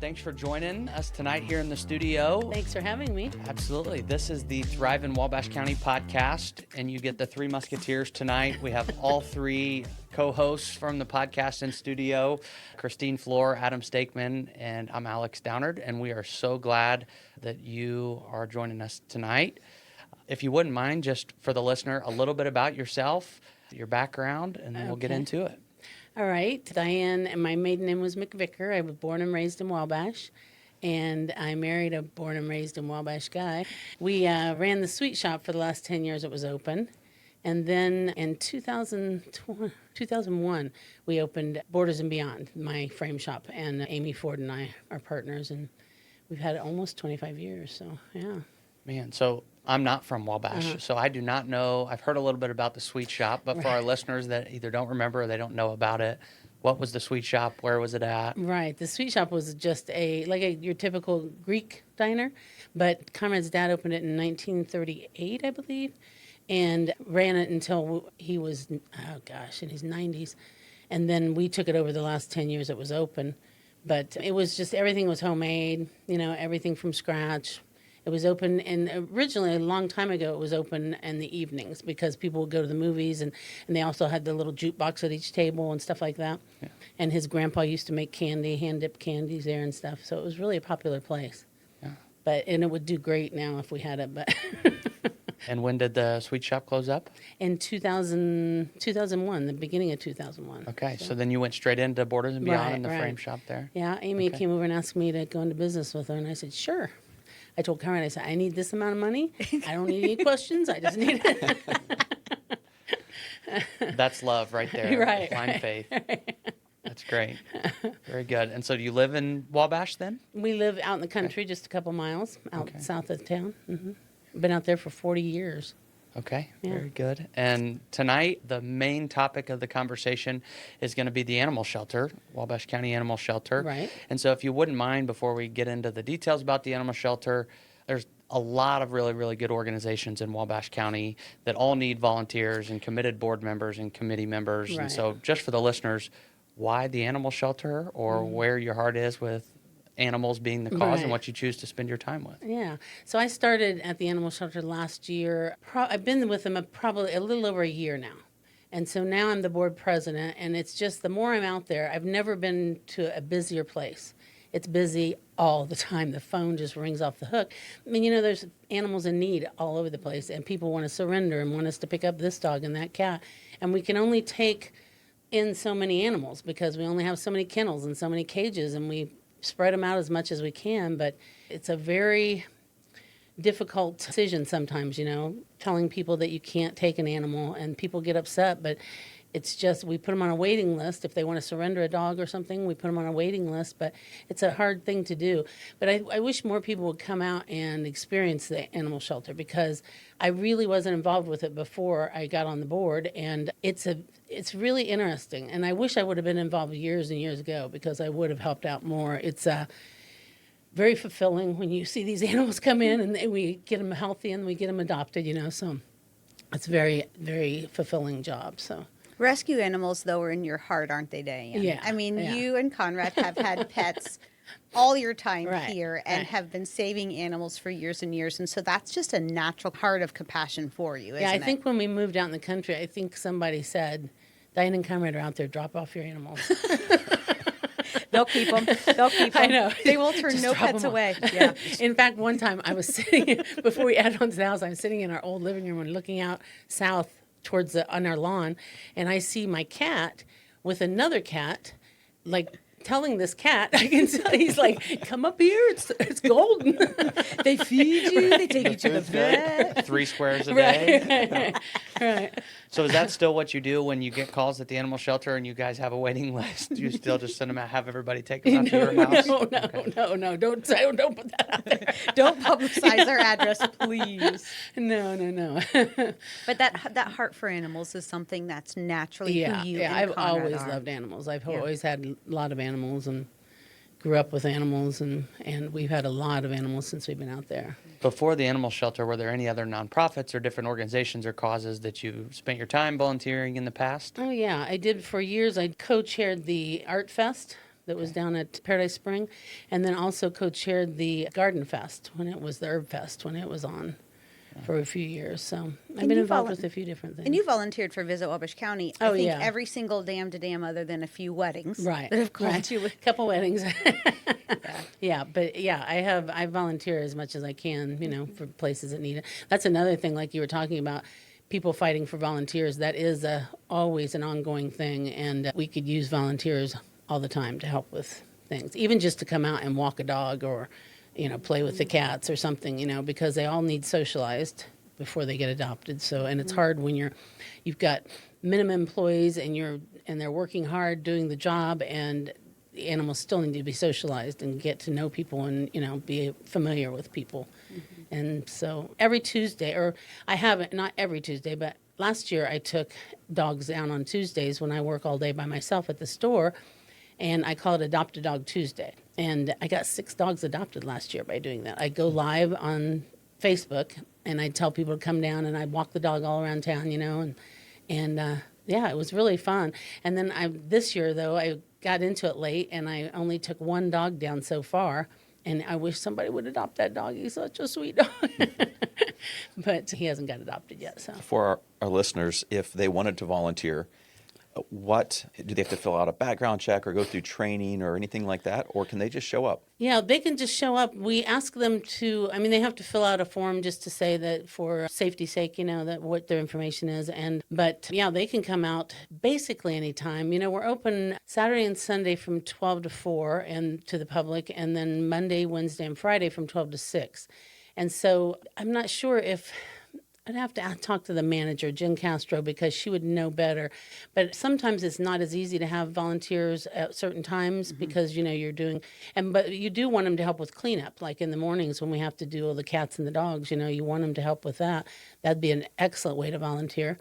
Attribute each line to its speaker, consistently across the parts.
Speaker 1: Thanks for joining us tonight here in the studio.
Speaker 2: Thanks for having me.
Speaker 1: Absolutely. This is the ThriveIN Wabash County podcast, and you get the three musketeers tonight. We have all three co-hosts from the podcast in studio, Christine Floor, Adam Stakeman, and I'm Alex Downard, and we are so glad that you are joining us tonight. If you wouldn't mind, just for the listener, a little bit about yourself, your background, and then we'll get into it.
Speaker 2: All right. Diane, and my maiden name was McVicker. I was born and raised in Wabash, and I married a born and raised in Wabash guy. We ran the sweet shop for the last 10 years it was open. And then in 2001, we opened Borders and Beyond, my frame shop, and Amy Ford and I are partners, and we've had it almost 25 years, so yeah.
Speaker 1: Man, so I'm not from Wabash, so I do not know. I've heard a little bit about the sweet shop, but for our listeners that either don't remember or they don't know about it, what was the sweet shop? Where was it at?
Speaker 2: Right. The sweet shop was just your typical Greek diner, but Conrad's dad opened it in 1938, I believe, and ran it until he was, in his 90s. And then we took it over the last 10 years it was open. But it was just, everything was homemade, everything from scratch. It was open, and originally, a long time ago, it was open in the evenings because people would go to the movies, and they also had the little jukebox at each table and stuff like that. Yeah. And his grandpa used to make candy, hand-dipped candies there and stuff, so it was really a popular place. Yeah. And it would do great now if we had it, but...
Speaker 1: And when did the sweet shop close up?
Speaker 2: In 2001, the beginning of 2001.
Speaker 1: Okay, so then you went straight into Borders and Beyond in the frame shop there?
Speaker 2: Yeah, Amy came over and asked me to go into business with her, and I said, sure. I told Conrad, I said, I need this amount of money. I don't need any questions. I just need it.
Speaker 1: That's love right there.
Speaker 2: Right.
Speaker 1: Blind faith. That's great. Very good. And so do you live in Wabash then?
Speaker 2: We live out in the country, just a couple miles out south of town. Mm-hmm. Been out there for 40 years.
Speaker 1: Okay, very good. And tonight, the main topic of the conversation is going to be the animal shelter, Wabash County Animal Shelter.
Speaker 2: Right.
Speaker 1: And so if you wouldn't mind, before we get into the details about the animal shelter, there's a lot of really, really good organizations in Wabash County that all need volunteers and committed board members and committee members.
Speaker 2: Right.
Speaker 1: And so just for the listeners, why the animal shelter, or where your heart is with animals being the cause and what you choose to spend your time with.
Speaker 2: Yeah. So I started at the animal shelter last year. I've been with them probably a little over a year now. And so now I'm the board president, and it's just the more I'm out there, I've never been to a busier place. It's busy all the time. The phone just rings off the hook. I mean, there's animals in need all over the place, and people want to surrender and want us to pick up this dog and that cat. And we can only take in so many animals because we only have so many kennels and so many cages, and we spread them out as much as we can, but it's a very difficult decision sometimes, telling people that you can't take an animal, and people get upset, but it's just, we put them on a waiting list. If they want to surrender a dog or something, we put them on a waiting list, but it's a hard thing to do. But I wish more people would come out and experience the animal shelter, because I really wasn't involved with it before I got on the board, and it's really interesting. And I wish I would have been involved years and years ago, because I would have helped out more. It's very fulfilling when you see these animals come in and we get them healthy and we get them adopted, so it's a very, very fulfilling job. So.
Speaker 3: Rescue animals, though, are in your heart, aren't they, Diane?
Speaker 2: Yeah.
Speaker 3: I mean, you and Conrad have had pets all your time here and have been saving animals for years and years. And so that's just a natural part of compassion for you, isn't it?
Speaker 2: Yeah, I think when we moved out in the country, I think somebody said, Diane and Conrad are out there, drop off your animals.
Speaker 3: They'll keep them.
Speaker 2: I know.
Speaker 3: They will turn
Speaker 2: Just
Speaker 3: no
Speaker 2: drop
Speaker 3: pets
Speaker 2: them off.
Speaker 3: away. Yeah.
Speaker 2: In fact, one time I was sitting, before we added on to the house, I was sitting in our old living room and looking out south towards on our lawn, and I see my cat with another cat, telling this cat, I can tell, he's like, come up here, it's golden.
Speaker 3: They feed you, they take you to the vet.
Speaker 1: 3 squares a day.
Speaker 2: Right.
Speaker 1: So is that still what you do when you get calls at the animal shelter and you guys have a waiting list? Do you still just send them out, have everybody take them out to your house?
Speaker 2: No, don't put that out there.
Speaker 3: Don't publicize our address, please.
Speaker 2: No.
Speaker 3: But that heart for animals is something that's naturally who you and
Speaker 2: I've
Speaker 3: Conrad
Speaker 2: always
Speaker 3: are.
Speaker 2: loved animals. I've always had a lot of animals and grew up with animals, and we've had a lot of animals since we've been out there.
Speaker 1: Before the animal shelter, were there any other nonprofits or different organizations or causes that you spent your time volunteering in the past?
Speaker 2: Oh, yeah. I did for years. I co-chaired the Art Fest, that was down at Paradise Spring, and then also co-chaired the Garden Fest when it was the Herb Fest when it was on for a few years. So I've been involved with a few different things.
Speaker 3: And you volunteered for Visit Wabash County.
Speaker 2: Oh,
Speaker 3: I think
Speaker 2: yeah.
Speaker 3: every single dam to dam other than a few weddings.
Speaker 2: Right.
Speaker 3: That have called you.
Speaker 2: A couple weddings. I volunteer as much as I can, for places that need it. That's another thing, like you were talking about, people fighting for volunteers. That is always an ongoing thing, and we could use volunteers all the time to help with things, even just to come out and walk a dog or play with the cats or something, because they all need socialized before they get adopted. So, and it's hard when you've got minimum employees and they're working hard doing the job, and the animals still need to be socialized and get to know people and, be familiar with people. Mm-hmm. And so every Tuesday, or I haven't, not every Tuesday, but last year I took dogs down on Tuesdays when I work all day by myself at the store, and I call it Adopt a Dog Tuesday. And I got 6 dogs adopted last year by doing that. I go live on Facebook, and I tell people to come down, and I walk the dog all around town, and it was really fun. And then this year, though, I got into it late, and I only took 1 dog down so far, and I wish somebody would adopt that dog. He's such a sweet dog. But he hasn't got adopted yet. So
Speaker 4: for our listeners, if they wanted to volunteer, what do they have to fill out a background check or go through training or anything like that, or can they just show up?
Speaker 2: Yeah, they can just show up. We ask them they have to fill out a form just to say that for safety's sake, that what their information is. But they can come out basically anytime. We're open Saturday and Sunday from 12 to 4 and to the public, and then Monday, Wednesday, and Friday from 12 to 6. And so I'm not sure if I'd have to talk to the manager, Jen Castro, because she would know better. But sometimes it's not as easy to have volunteers at certain times because, you're doing, but you do want them to help with cleanup, like in the mornings when we have to do all the cats and the dogs, you want them to help with that. That'd be an excellent way to volunteer.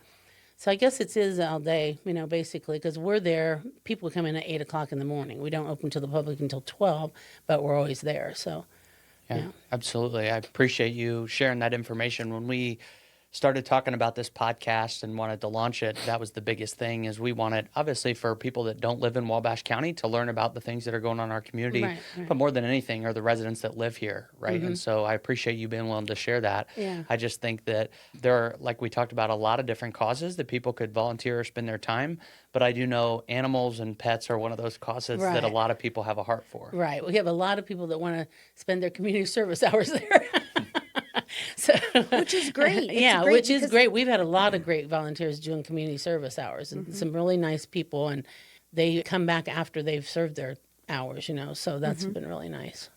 Speaker 2: So I guess it is all day, basically, because we're there. People come in at 8 o'clock in the morning. We don't open to the public until 12, but we're always there. So,
Speaker 1: yeah. Absolutely. I appreciate you sharing that information. When we started talking about this podcast and wanted to launch it, that was the biggest thing, is we wanted, obviously, for people that don't live in Wabash County to learn about the things that are going on in our community. Right. But more than anything are the residents that live here, right? Mm-hmm. And so I appreciate you being willing to share that.
Speaker 2: Yeah.
Speaker 1: I just think that there are, like we talked about, a lot of different causes that people could volunteer or spend their time. But I do know animals and pets are one of those causes that a lot of people have a heart for.
Speaker 2: Right. We have a lot of people that want to spend their community service hours there. So,
Speaker 3: which is great.
Speaker 2: Which is great. We've had a lot of great volunteers doing community service hours, and some really nice people, and they come back after they've served their hours, so that's been really nice.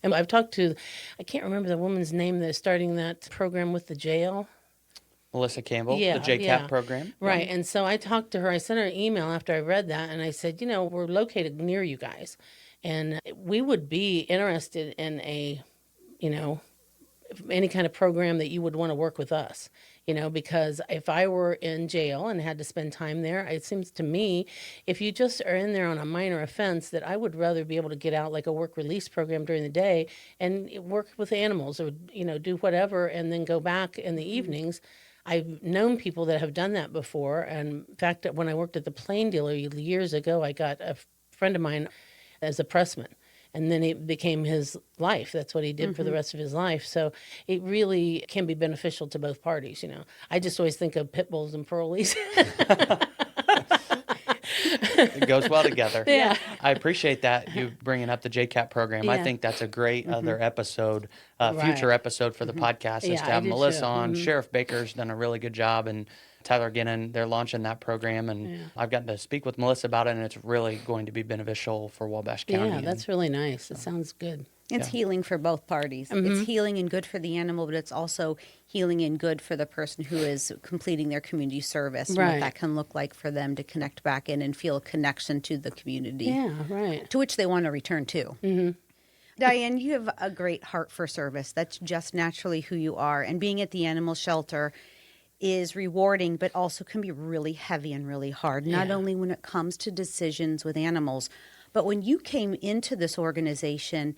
Speaker 2: And I've talked to, I can't remember the woman's name that's starting that program with the jail.
Speaker 1: Melissa Campbell, the JCAP program.
Speaker 2: Right. And so I talked to her. I sent her an email after I read that, and I said, we're located near you guys, and we would be interested in any kind of program that you would want to work with us, because if I were in jail and had to spend time there, it seems to me, if you just are in there on a minor offense, that I would rather be able to get out like a work release program during the day and work with animals or, do whatever and then go back in the evenings. I've known people that have done that before. And in fact, when I worked at the Plain Dealer years ago, I got a friend of mine as a pressman. And then it became his life. That's what he did for the rest of his life. So it really can be beneficial to both parties, I just always think of pit bulls and pearlies.
Speaker 1: It goes well together.
Speaker 2: Yeah.
Speaker 1: I appreciate that, you bringing up the JCAP program.
Speaker 2: Yeah.
Speaker 1: I think that's a great other episode, future episode for the podcast, is to have Melissa on. Sheriff Baker's done a really good job, and Tyler Ginnon, they're launching that program, and I've gotten to speak with Melissa about it, and it's really going to be beneficial for Wabash County.
Speaker 2: Yeah, that's really nice. It sounds good.
Speaker 3: It's healing for both parties. It's healing and good for the animal, but it's also healing and good for the person who is completing their community service, and what that can look like for them to connect back in and feel a connection to the community.
Speaker 2: Yeah, right.
Speaker 3: To which they want to return to. Mm-hmm. Diane, you have a great heart for service. That's just naturally who you are. And being at the animal shelter is rewarding, but also can be really heavy and really hard, not only when it comes to decisions with animals, but when you came into this organization,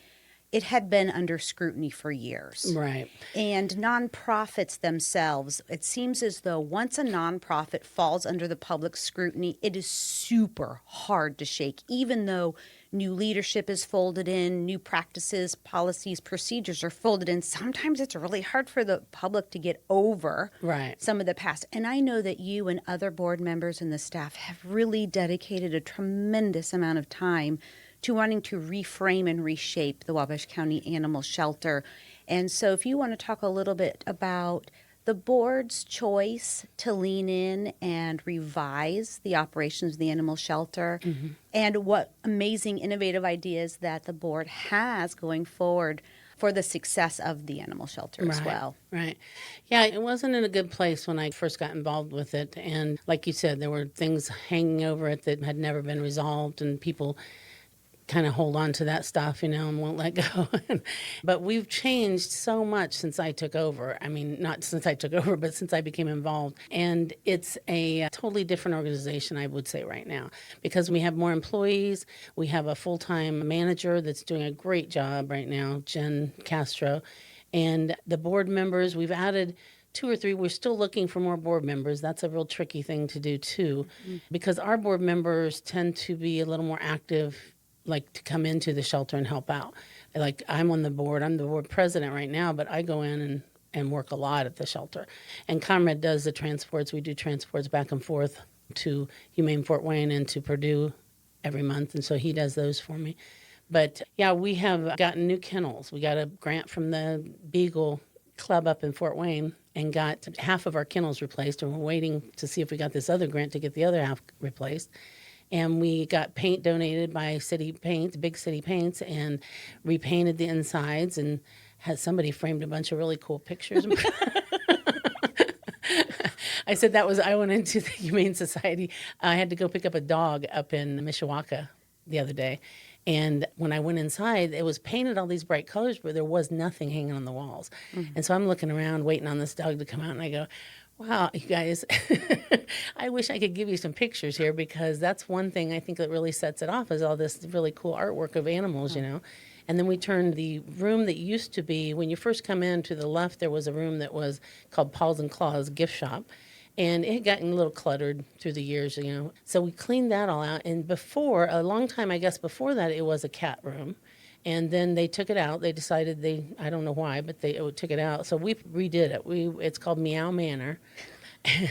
Speaker 3: it had been under scrutiny for years.
Speaker 2: Right.
Speaker 3: And nonprofits themselves, it seems as though once a nonprofit falls under the public scrutiny, it is super hard to shake, even though new leadership is folded in, new practices, policies, procedures are folded in. Sometimes it's really hard for the public to get over some of the past. And I know that you and other board members and the staff have really dedicated a tremendous amount of time to wanting to reframe and reshape the Wabash County Animal Shelter. And so if you want to talk a little bit about the board's choice to lean in and revise the operations of the animal shelter and what amazing innovative ideas that the board has going forward for the success of the animal shelter as well.
Speaker 2: Right. Yeah, it wasn't in a good place when I first got involved with it. And like you said, there were things hanging over it that had never been resolved, and people kind of hold on to that stuff, and won't let go. But we've changed so much since I took over. I mean, not since I took over, but since I became involved. And it's a totally different organization, I would say, right now, because we have more employees. We have a full-time manager that's doing a great job right now, Jen Castro. And the board members, we've added 2 or 3. We're still looking for more board members. That's a real tricky thing to do, too, because our board members tend to be a little more active, like to come into the shelter and help out. Like I'm on the board, I'm the board president right now, but I go in and work a lot at the shelter. And Conrad does the transports. We do transports back and forth to Humane Fort Wayne and to Purdue every month. And so he does those for me. But yeah, we have gotten new kennels. We got a grant from the Beagle Club up in Fort Wayne and got half of our kennels replaced. And we're waiting to see if we got this other grant to get the other half replaced. And we got paint donated by City Paints, Big City Paints, and repainted the insides and had somebody framed a bunch of really cool pictures. I said I went into the Humane Society. I had to go pick up a dog up in Mishawaka the other day. And when I went inside, it was painted all these bright colors, but there was nothing hanging on the walls. And so I'm looking around, waiting on this dog to come out, and I go, wow, you guys, I wish I could give you some pictures here, because that's one thing I think that really sets it off, is all this really cool artwork of animals, And then we turned the room that used to be, when you first come in to the left, there was a room that was called Paws and Claws Gift Shop. And it had gotten a little cluttered through the years, So we cleaned that all out. And before, a long time, I guess, before that, it was a cat room. And then they took it out. They decided I don't know why, but they took it out. So we redid it. It's called Meow Manor.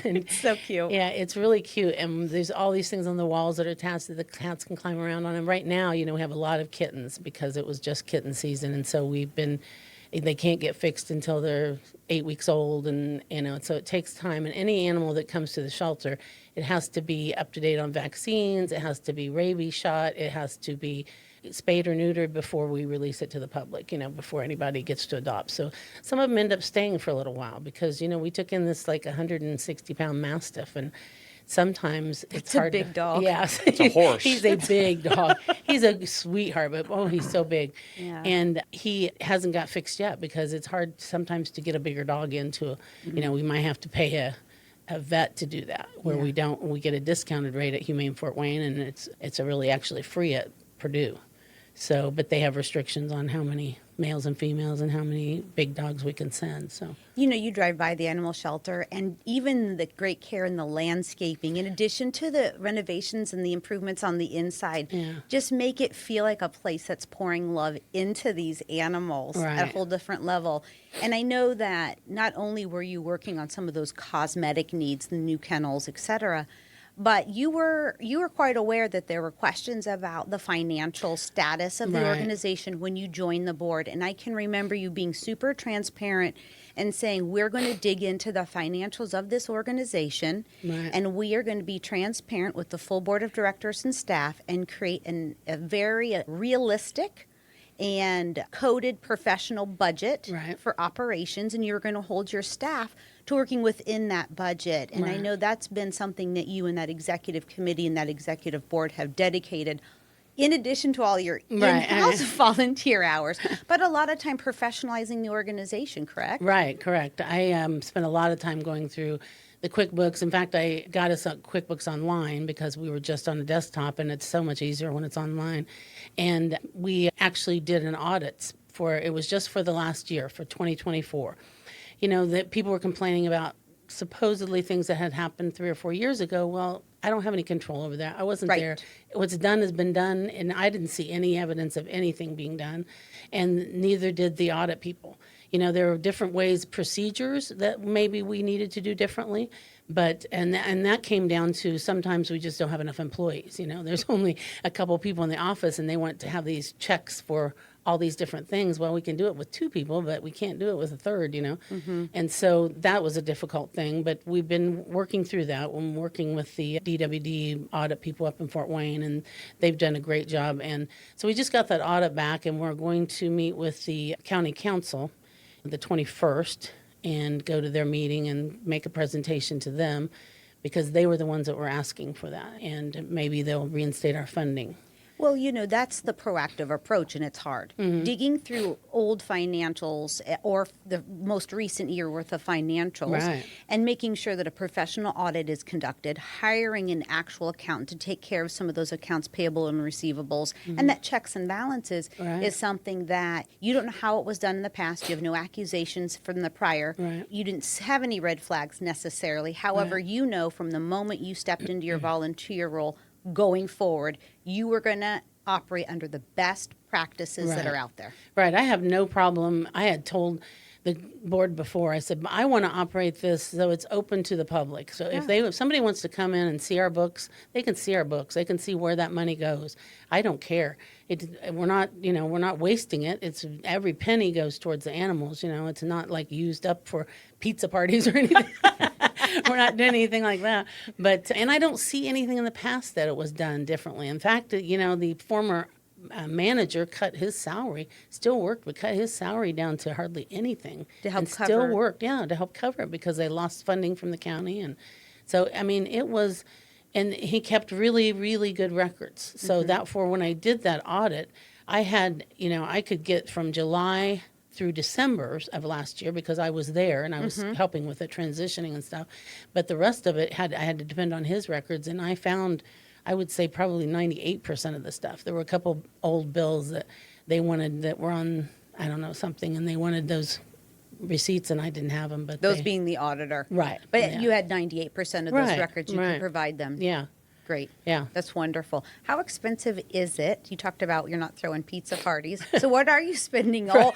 Speaker 2: And
Speaker 3: it's so cute.
Speaker 2: Yeah, it's really cute. And there's all these things on the walls that are attached that the cats can climb around on. And right now, we have a lot of kittens because it was just kitten season. And so they can't get fixed until they're 8 weeks old. And, so it takes time. And any animal that comes to the shelter, it has to be up to date on vaccines. It has to be rabies shot. It has to be spayed or neutered before we release it to the public, before anybody gets to adopt. So some of them end up staying for a little while because, we took in this like 160-pound Mastiff, and sometimes it's hard.
Speaker 3: It's a big dog.
Speaker 2: Yeah.
Speaker 4: It's a horse.
Speaker 2: He's a big dog. He's a sweetheart, but he's so big.
Speaker 3: Yeah.
Speaker 2: And he hasn't got fixed yet because it's hard sometimes to get a bigger dog into, we might have to pay a vet to do that, where we get a discounted rate at Humane Fort Wayne, and it's a really actually free at Purdue. So, but they have restrictions on how many males and females and how many big dogs we can send. So,
Speaker 3: you drive by the animal shelter, and even the great care in the landscaping, in addition to the renovations and the improvements on the inside, just make it feel like a place that's pouring love into these animals at a whole different level. And I know that not only were you working on some of those cosmetic needs, the new kennels, et cetera, but you were quite aware that there were questions about the financial status of the organization when you joined the board. And I can remember you being super transparent and saying, we're going to dig into the financials of this organization, and we are going to be transparent with the full board of directors and staff and create a very realistic and coded professional budget for operations, and you're going to hold your staff to working within that budget. And I know that's been something that you and that executive committee and that executive board have dedicated, in addition to all your in-house volunteer hours, but a lot of time professionalizing the organization, correct?
Speaker 2: Right, correct. I spent a lot of time going through the QuickBooks. In fact, I got us QuickBooks Online because we were just on a desktop, and it's so much easier when it's online. And we actually did an audit it was just for the last year, for 2024. That people were complaining about supposedly things that had happened 3 or 4 years ago. Well, I don't have any control over that. I wasn't
Speaker 3: Right.
Speaker 2: there. What's done has been done, and I didn't see any evidence of anything being done, and neither did the audit people. There are different ways, procedures that maybe we needed to do differently, but and that came down to sometimes we just don't have enough employees. There's only a couple people in the office, and they want to have these checks for all these different things. Well, we can do it with 2 people, but we can't do it with a third. And so that was a difficult thing, but we've been working through that. I'm working with the DWD audit people up in Fort Wayne, and they've done a great job. And so we just got that audit back, and we're going to meet with the county council the 21st and go to their meeting and make a presentation to them, because they were the ones that were asking for that, and maybe they'll reinstate our funding.
Speaker 3: Well, that's the proactive approach, and it's hard. Digging through old financials or the most recent year worth of financials,
Speaker 2: Right.
Speaker 3: and making sure that a professional audit is conducted, hiring an actual accountant to take care of some of those accounts payable and receivables, and that checks and balances
Speaker 2: Right.
Speaker 3: is something that you don't know how it was done in the past. You have no accusations from the prior.
Speaker 2: Right.
Speaker 3: You didn't have any red flags necessarily. However,
Speaker 2: Right.
Speaker 3: from the moment you stepped into your volunteer role, going forward, you were going to operate under the best practices that
Speaker 2: Right.
Speaker 3: are out there.
Speaker 2: Right. I have no problem. I had told the board before, I said, I want to operate this so it's open to the public. So if somebody wants to come in and see our books, they can see our books. They can see where that money goes. I don't care. We're not wasting it. It's every penny goes towards the animals. It's not like used up for pizza parties or anything. We're not doing anything like that. And I don't see anything in the past that it was done differently. In fact, the former manager cut his salary, still worked, but cut his salary down to hardly anything.
Speaker 3: To help
Speaker 2: and
Speaker 3: cover.
Speaker 2: Still worked, to help cover it, because they lost funding from the county. And so, it was, and he kept really, really good records. So when I did that audit, I had, I could get from July through December of last year, because I was there and I was helping with the transitioning and stuff. But the rest of it I had to depend on his records, and I found, I would say probably 98% of the stuff. There were a couple old bills that they wanted that were on, I don't know, something, and they wanted those receipts, and I didn't have them. But
Speaker 3: Those being the auditor.
Speaker 2: Right.
Speaker 3: But
Speaker 2: Yeah.
Speaker 3: you had 98% of those
Speaker 2: Right,
Speaker 3: records. You
Speaker 2: right.
Speaker 3: could provide them.
Speaker 2: Yeah.
Speaker 3: Great.
Speaker 2: Yeah.
Speaker 3: That's wonderful. How expensive is it? You talked about you're not throwing pizza parties. So what are you spending all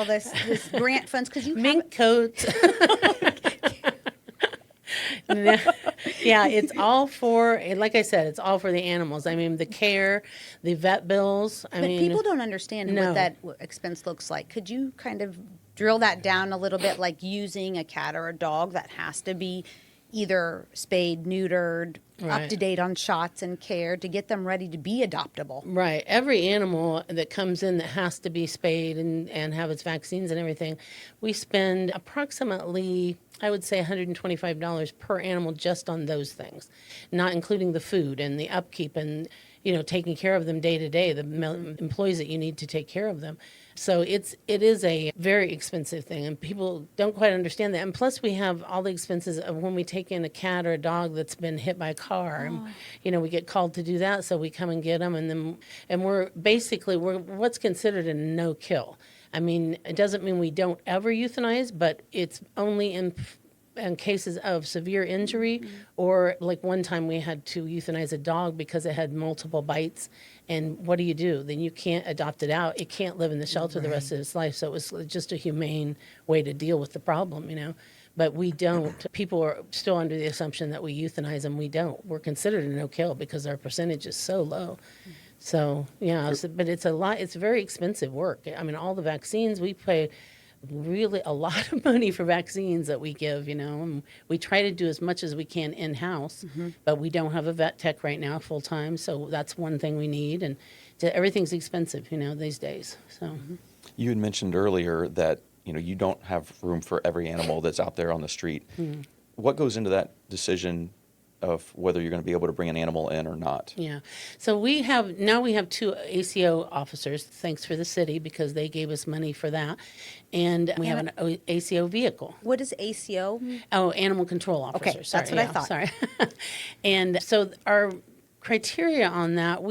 Speaker 3: this grant funds? Because you
Speaker 2: Mink coats. Yeah, it's all for, like I said, it's all for the animals. The care, the vet bills.
Speaker 3: But people don't understand
Speaker 2: No.
Speaker 3: what that expense looks like. Could you kind of drill that down a little bit, like using a cat or a dog that has to be either spayed, neutered,
Speaker 2: Right.
Speaker 3: up to date on shots and care to get them ready to be adoptable?
Speaker 2: Right. Every animal that comes in that has to be spayed and have its vaccines and everything, we spend approximately, I would say, $125 per animal just on those things, not including the food and the upkeep and, taking care of them day to day, the employees that you need to take care of them. So it is a very expensive thing, and people don't quite understand that. And plus, we have all the expenses of when we take in a cat or a dog that's been hit by a car. And, we get called to do that, so we come and get them, and we're what's considered a no-kill. It doesn't mean we don't ever euthanize, but it's only in cases of severe injury, or like one time we had to euthanize a dog because it had multiple bites. And what do? Then you can't adopt it out. It can't live in the shelter the rest of its life. So it was just a humane way to deal with the problem, But we don't. People are still under the assumption that we euthanize them. We don't. We're considered a no-kill because our percentage is so low. So, but it's a lot. It's very expensive work. All the vaccines, we pay really a lot of money for vaccines that we give, and we try to do as much as we can in-house, but we don't have a vet tech right now full-time, so that's one thing we need, and everything's expensive, these days. So
Speaker 4: You had mentioned earlier that you don't have room for every animal that's out there on the street. What goes into that decision of whether you're going to be able to bring an animal in or not?
Speaker 2: Yeah. So we have 2 ACO officers, thanks for the city, because they gave us money for that. And we have an ACO vehicle.
Speaker 3: What is ACO?
Speaker 2: Oh, animal control officer.
Speaker 3: Okay,
Speaker 2: Sorry,
Speaker 3: that's what I thought.
Speaker 2: Sorry. And so our criteria on that,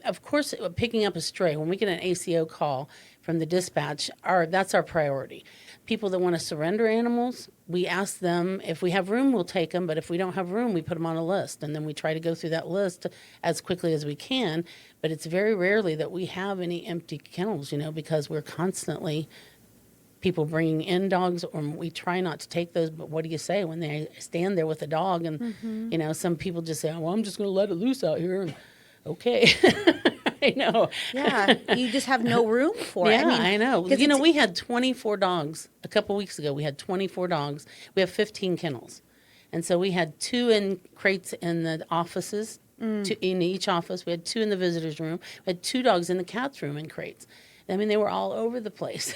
Speaker 2: of course, picking up a stray, when we get an ACO call from the dispatch, that's our priority. People that want to surrender animals, we ask them if we have room, we'll take them. But if we don't have room, we put them on a list. And then we try to go through that list as quickly as we can. But it's very rarely that we have any empty kennels, because we're constantly people bringing in dogs, or we try not to take those. But what do you say when they stand there with a dog? And, some people just say, well, I'm just going to let it loose out here. And, okay. I know.
Speaker 3: Yeah, you just have no room for it.
Speaker 2: Yeah, I know.
Speaker 3: 'cause
Speaker 2: We had 24 dogs a couple weeks ago. We had 24 dogs. We have 15 kennels. And so we had 2 in crates in the offices, 2 in each office. We had 2 in the visitors' room. We had 2 dogs in the cats' room in crates. I mean, they were all over the place.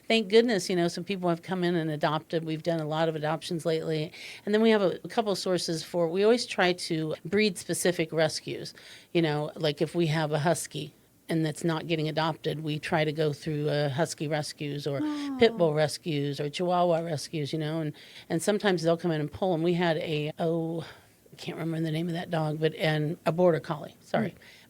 Speaker 2: Thank goodness, some people have come in and adopted. We've done a lot of adoptions lately. And then we have a couple of sources we always try to breed specific rescues. Like if we have a husky and that's not getting adopted, we try to go through husky rescues or pit bull rescues or chihuahua rescues, and sometimes they'll come in and pull them. We had I can't remember the name of that dog, and a border collie,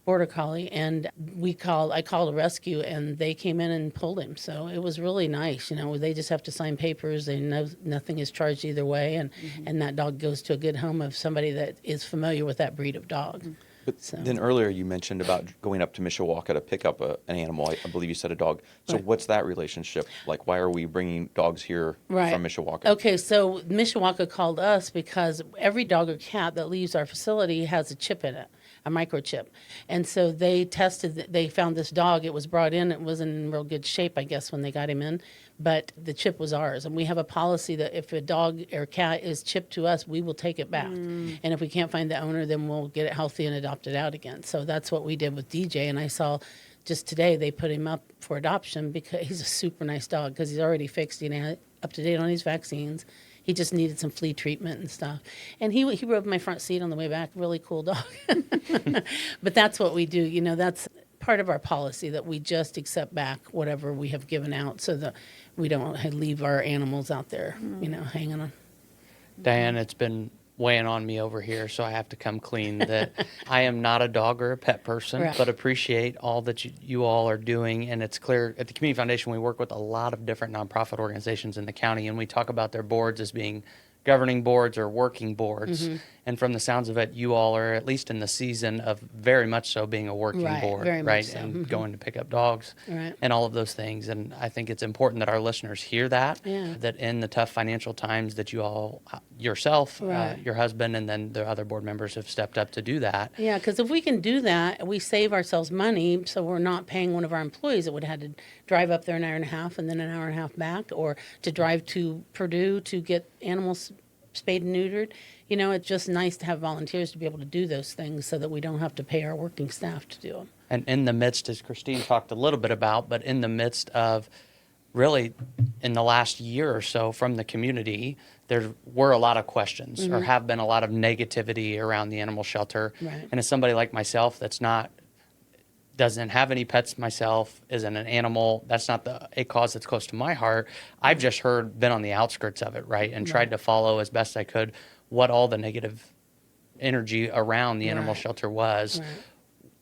Speaker 2: border collie, and I called a rescue, and they came in and pulled him. So it was really nice. They just have to sign papers. They know nothing is charged either way, and that dog goes to a good home of somebody that is familiar with that breed of dog.
Speaker 4: But then earlier you mentioned about going up to Mishawaka to pick up an animal. I believe you said a dog. So what's that relationship like? Why are we bringing dogs here from Mishawaka?
Speaker 2: Okay, so Mishawaka called us because every dog or cat that leaves our facility has a chip in it, a microchip. And so they found this dog. It was brought in. It wasn't in real good shape, I guess, when they got him in. But the chip was ours. And we have a policy that if a dog or cat is chipped to us, we will take it back. And if we can't find the owner, then we'll get it healthy and adopt it out again. So that's what we did with DJ. And I saw just today they put him up for adoption because he's a super nice dog because he's already fixed, up to date on his vaccines. He just needed some flea treatment and stuff. And he rode my front seat on the way back. Really cool dog. But that's what we do. That's part of our policy that we just accept back whatever we have given out so that we don't leave our animals out there, hanging on.
Speaker 1: Diane, it's been weighing on me over here, so I have to come clean that I am not a dog or a pet person,
Speaker 2: Right.
Speaker 1: but appreciate all that you all are doing. And it's clear at the Community Foundation, we work with a lot of different nonprofit organizations in the county, and we talk about their boards as being governing boards or working boards. And from the sounds of it, you all are at least in the season of very much so being a working
Speaker 2: Right,
Speaker 1: board,
Speaker 2: very much
Speaker 1: right?
Speaker 2: so.
Speaker 1: And going to pick up dogs
Speaker 2: Right.
Speaker 1: and all of those things. And I think it's important that our listeners hear that,
Speaker 2: Yeah.
Speaker 1: that in the tough financial times that you all, yourself,
Speaker 2: Right.
Speaker 1: your husband, and then the other board members have stepped up to do that.
Speaker 2: Yeah, because if we can do that, we save ourselves money, so we're not paying one of our employees that would have had to drive up there an hour and a half and then an hour and a half back, or to drive to Purdue to get animals spayed and neutered. It's just nice to have volunteers to be able to do those things so that we don't have to pay our working staff to do them.
Speaker 1: And in the midst, as Christine talked a little bit about, but in the midst of really in the last year or so from the community, there were a lot of questions or have been a lot of negativity around the animal shelter.
Speaker 2: Right.
Speaker 1: And as somebody like myself that's doesn't have any pets myself, isn't an animal, that's not a cause that's close to my heart. I've just been on the outskirts of it, right? And tried to follow as best I could what all the negative energy around the animal
Speaker 2: Right.
Speaker 1: shelter was.
Speaker 2: Right.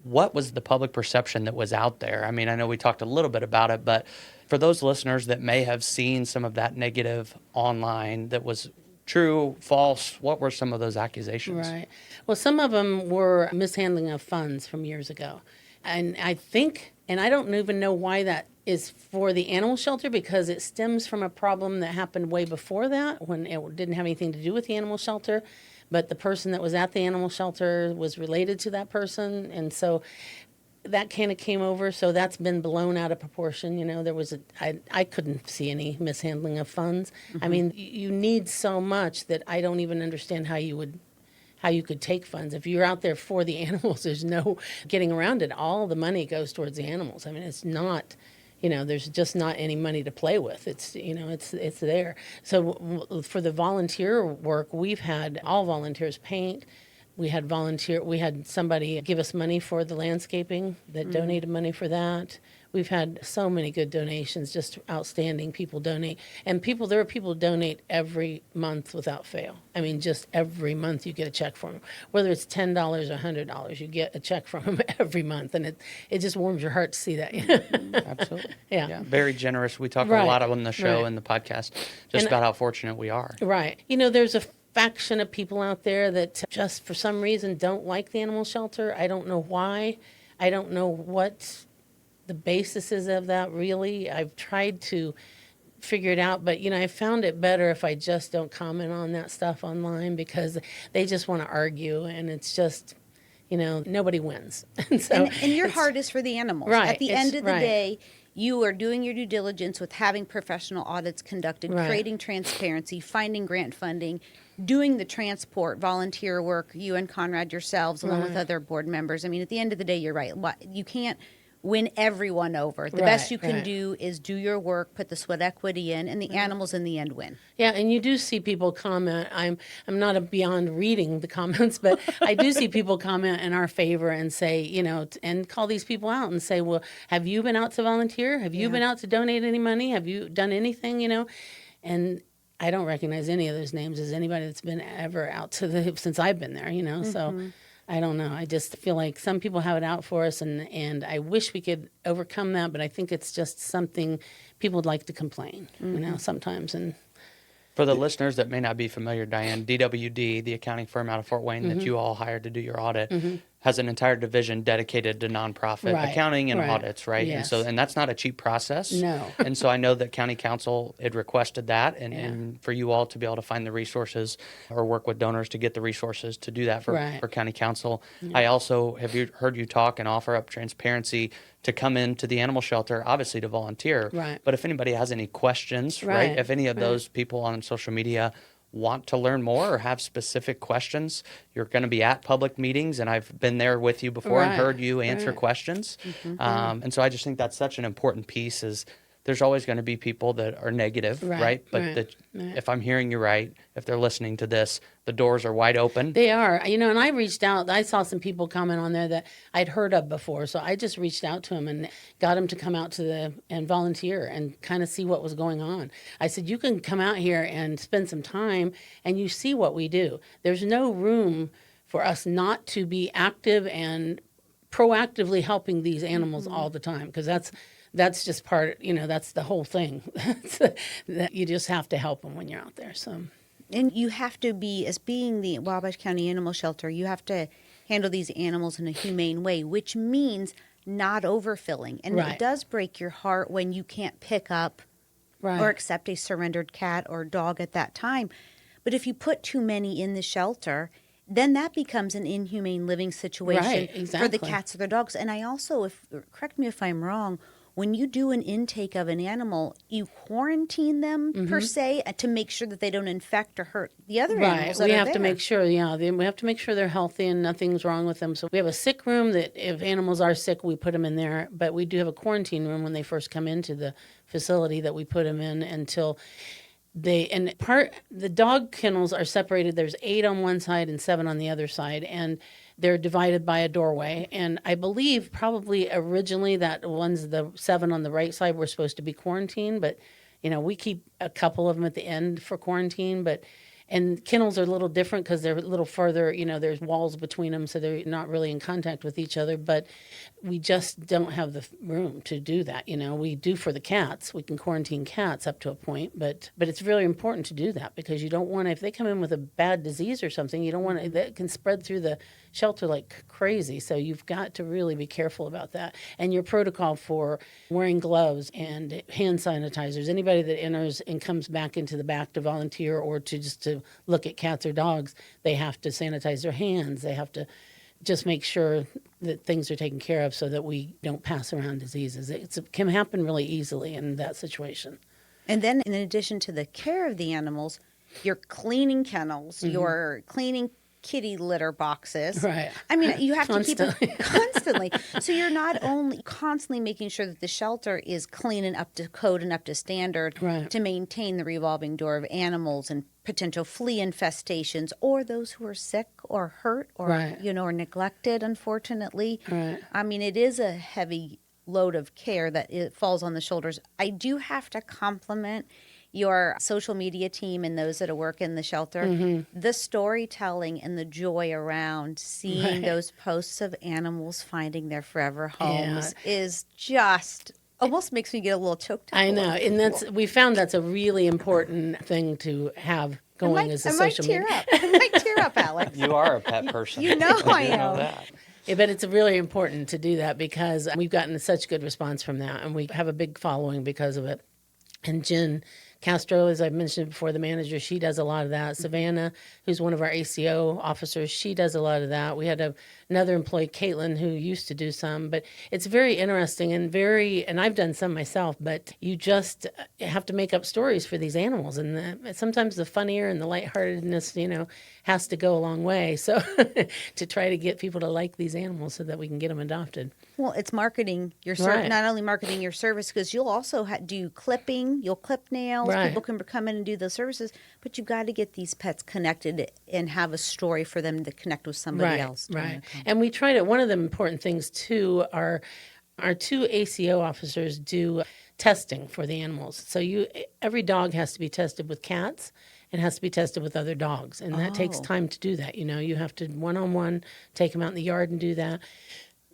Speaker 1: What was the public perception that was out there? I mean, I know we talked a little bit about it, but for those listeners that may have seen some of that negative online that was true, false, what were some of those accusations?
Speaker 2: Right. Well, some of them were mishandling of funds from years ago. And I think, and I don't even know why that is for the animal shelter, because it stems from a problem that happened way before that when it didn't have anything to do with the animal shelter. But the person that was at the animal shelter was related to that person. And so that kind of came over. So that's been blown out of proportion. There was I couldn't see any mishandling of funds. I mean, you need so much that I don't even understand how you could take funds. If you're out there for the animals, there's no getting around it. All the money goes towards the animals. I mean, it's not, there's just not any money to play with. It's, it's there. So for the volunteer work, we've had all volunteers paint, We had somebody give us money for the landscaping that donated money for that. We've had so many good donations, just outstanding people donate. And there are people who donate every month without fail. I mean, just every month you get a check from them. Whether it's $10 or $100, you get a check from them every month. And it just warms your heart to see that.
Speaker 1: Absolutely.
Speaker 2: Yeah.
Speaker 1: Very generous. We talk a
Speaker 2: Right.
Speaker 1: lot on the show
Speaker 2: Right.
Speaker 1: and the podcast just
Speaker 2: And
Speaker 1: about how fortunate we are.
Speaker 2: Right. There's a faction of people out there that just for some reason don't like the animal shelter. I don't know why. I don't know what the basis is of that, really. I've tried to figure it out, but I found it better if I just don't comment on that stuff online, because they just want to argue, and it's just nobody wins. So
Speaker 3: And your
Speaker 2: it's-
Speaker 3: heart is for the animals.
Speaker 2: Right,
Speaker 3: At the
Speaker 2: it's-
Speaker 3: end of the
Speaker 2: right.
Speaker 3: day, you are doing your due diligence with having professional audits conducted,
Speaker 2: Right.
Speaker 3: creating transparency, finding grant funding, doing the transport, volunteer work, you and Conrad yourselves, along with
Speaker 2: Right.
Speaker 3: other board members. I mean, at the end of the day, you're right. You can't win everyone over. The
Speaker 2: Right,
Speaker 3: best you can
Speaker 2: right.
Speaker 3: do is do your work, put the sweat equity in, and the animals in the end win.
Speaker 2: Yeah, and you do see people comment. I'm not beyond reading the comments, but I do see people comment in our favor and say, and call these people out and say, well, have you been out to volunteer? Have you
Speaker 3: Yeah.
Speaker 2: been out to donate any money? Have you done anything? And I don't recognize any of those names as anybody that's been ever out since I've been there. So I don't know. I just feel like some people have it out for us, and I wish we could overcome that, but I think it's just something people would like to complain, sometimes. And
Speaker 1: For the listeners that may not be familiar, Diane, DWD, the accounting firm out of Fort Wayne that you all hired to do your audit, has an entire division dedicated to nonprofit
Speaker 2: Right,
Speaker 1: accounting and
Speaker 2: right.
Speaker 1: audits, right?
Speaker 2: Yes.
Speaker 1: And that's not a cheap process.
Speaker 2: No.
Speaker 1: And so I know that county council had requested that, and,
Speaker 2: Yeah.
Speaker 1: and for you all to be able to find the resources or work with donors to get the resources to do that for
Speaker 2: Right.
Speaker 1: county council. I also have heard you talk and offer up transparency to come into the animal shelter, obviously to volunteer.
Speaker 2: Right.
Speaker 1: But if anybody has any questions, right?
Speaker 2: Right,
Speaker 1: If any of
Speaker 2: right.
Speaker 1: those people on social media want to learn more or have specific questions, you're going to be at public meetings, and I've been there with you before and
Speaker 2: Right,
Speaker 1: heard you answer
Speaker 2: right.
Speaker 1: questions. And so I just think that's such an important piece. Is there's always going to be people that are negative,
Speaker 2: Right,
Speaker 1: right? But
Speaker 2: right, right.
Speaker 1: if I'm hearing you right, if they're listening to this, the doors are wide open.
Speaker 2: They are, and I reached out. I saw some people comment on there that I'd heard of before, so I just reached out to them and got them to come out and volunteer and kind of see what was going on. I said, you can come out here and spend some time, and you see what we do. There's no room for us not to be active and proactively helping these animals all the time, because that's just part. That's the whole thing. That you just have to help them when you're out there. So.
Speaker 3: And you have to be, as being the Wabash County Animal Shelter, you have to handle these animals in a humane way, which means not overfilling. And
Speaker 2: Right.
Speaker 3: it does break your heart when you can't pick up
Speaker 2: Right.
Speaker 3: or accept a surrendered cat or dog at that time. But if you put too many in the shelter, then that becomes an inhumane living situation
Speaker 2: Right,
Speaker 3: for the
Speaker 2: exactly.
Speaker 3: cats or the dogs. And I also, correct me if I'm wrong, when you do an intake of an animal, you quarantine them per se to make sure that they don't infect or hurt the other
Speaker 2: Right.
Speaker 3: animals. that
Speaker 2: We
Speaker 3: are
Speaker 2: have to
Speaker 3: there.
Speaker 2: make sure, we have to make sure they're healthy and nothing's wrong with them. So we have a sick room that if animals are sick, we put them in there. But we do have a quarantine room when they first come into the facility that we put them in until the dog kennels are separated. There's 8 on one side and 7 on the other side, and they're divided by a doorway. And I believe probably originally the 7 on the right side were supposed to be quarantined, but we keep a couple of them at the end for quarantine. And kennels are a little different because they're a little further, there's walls between them, so they're not really in contact with each other. But we just don't have the room to do that. We do for the cats. We can quarantine cats up to a point, but it's really important to do that, because you don't want to, if they come in with a bad disease or something, you don't want to, that can spread through the shelter like crazy. So you've got to really be careful about that. And your protocol for wearing gloves and hand sanitizers, anybody that enters and comes back into the back to volunteer or to look at cats or dogs, they have to sanitize their hands. They have to just make sure that things are taken care of so that we don't pass around diseases. It can happen really easily in that situation.
Speaker 3: And then, in addition to the care of the animals, you're cleaning kennels, you're cleaning kitty litter boxes.
Speaker 2: Right.
Speaker 3: I mean, you have to keep
Speaker 2: Constantly.
Speaker 3: it constantly. So you're not only constantly making sure that the shelter is clean and up to code and up to standard
Speaker 2: Right.
Speaker 3: to maintain the revolving door of animals and potential flea infestations or those who are sick or hurt or,
Speaker 2: Right.
Speaker 3: or neglected, unfortunately.
Speaker 2: Right.
Speaker 3: I mean, it is a heavy load of care that it falls on the shoulders. I do have to compliment your social media team and those that work in the shelter. The storytelling and the joy around seeing
Speaker 2: Right.
Speaker 3: those posts of animals finding their forever homes is just almost makes me get a little choked up.
Speaker 2: I know, and we found that's a really important thing to have going as a social media.
Speaker 3: I might tear up, Alex.
Speaker 1: You are a pet person.
Speaker 3: You know I
Speaker 1: do know
Speaker 3: am.
Speaker 1: that.
Speaker 2: Yeah, but it's really important to do that because we've gotten such good response from that, and we have a big following because of it. And Jen Castro, as I mentioned before, the manager, she does a lot of that. Savannah, who's one of our ACO officers, she does a lot of that. We had another employee, Caitlin, who used to do some, but it's very interesting and I've done some myself, but you just have to make up stories for these animals. And sometimes the funnier and the lightheartedness, has to go a long way. So to try to get people to like these animals so that we can get them adopted.
Speaker 3: Well, it's marketing your
Speaker 2: Right.
Speaker 3: not only marketing your service because you'll also do clipping. You'll clip nails.
Speaker 2: Right.
Speaker 3: People can come in and do those services, but you've got to get these pets connected and have a story for them to connect with somebody else.
Speaker 2: Right. And we try to. One of the important things too are our two ACO officers do testing for the animals. So every dog has to be tested with cats. It has to be tested with other dogs, and that takes time to do that. You have to one-on-one take them out in the yard and do that.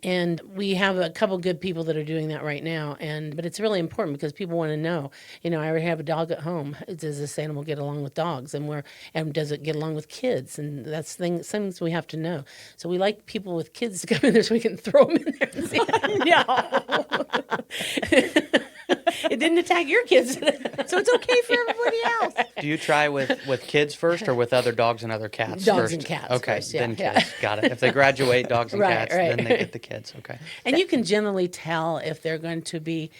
Speaker 2: And we have a couple good people that are doing that right now. But it's really important because people want to know. I already have a dog at home. Does this animal get along with dogs? And does it get along with kids? And that's things we have to know. So we like people with kids to come in there so we can throw them in there and see. No. It didn't attack your kids.
Speaker 3: So it's okay for everybody else.
Speaker 1: Do you try with kids first or with other dogs and other cats
Speaker 2: Dogs
Speaker 1: first?
Speaker 2: and cats
Speaker 1: Okay,
Speaker 2: first, yeah,
Speaker 1: then
Speaker 2: yeah.
Speaker 1: kids. Got it. If they graduate dogs and
Speaker 2: Right,
Speaker 1: cats,
Speaker 2: right.
Speaker 1: then they get the kids. Okay.
Speaker 2: And you can generally tell if they're going to be,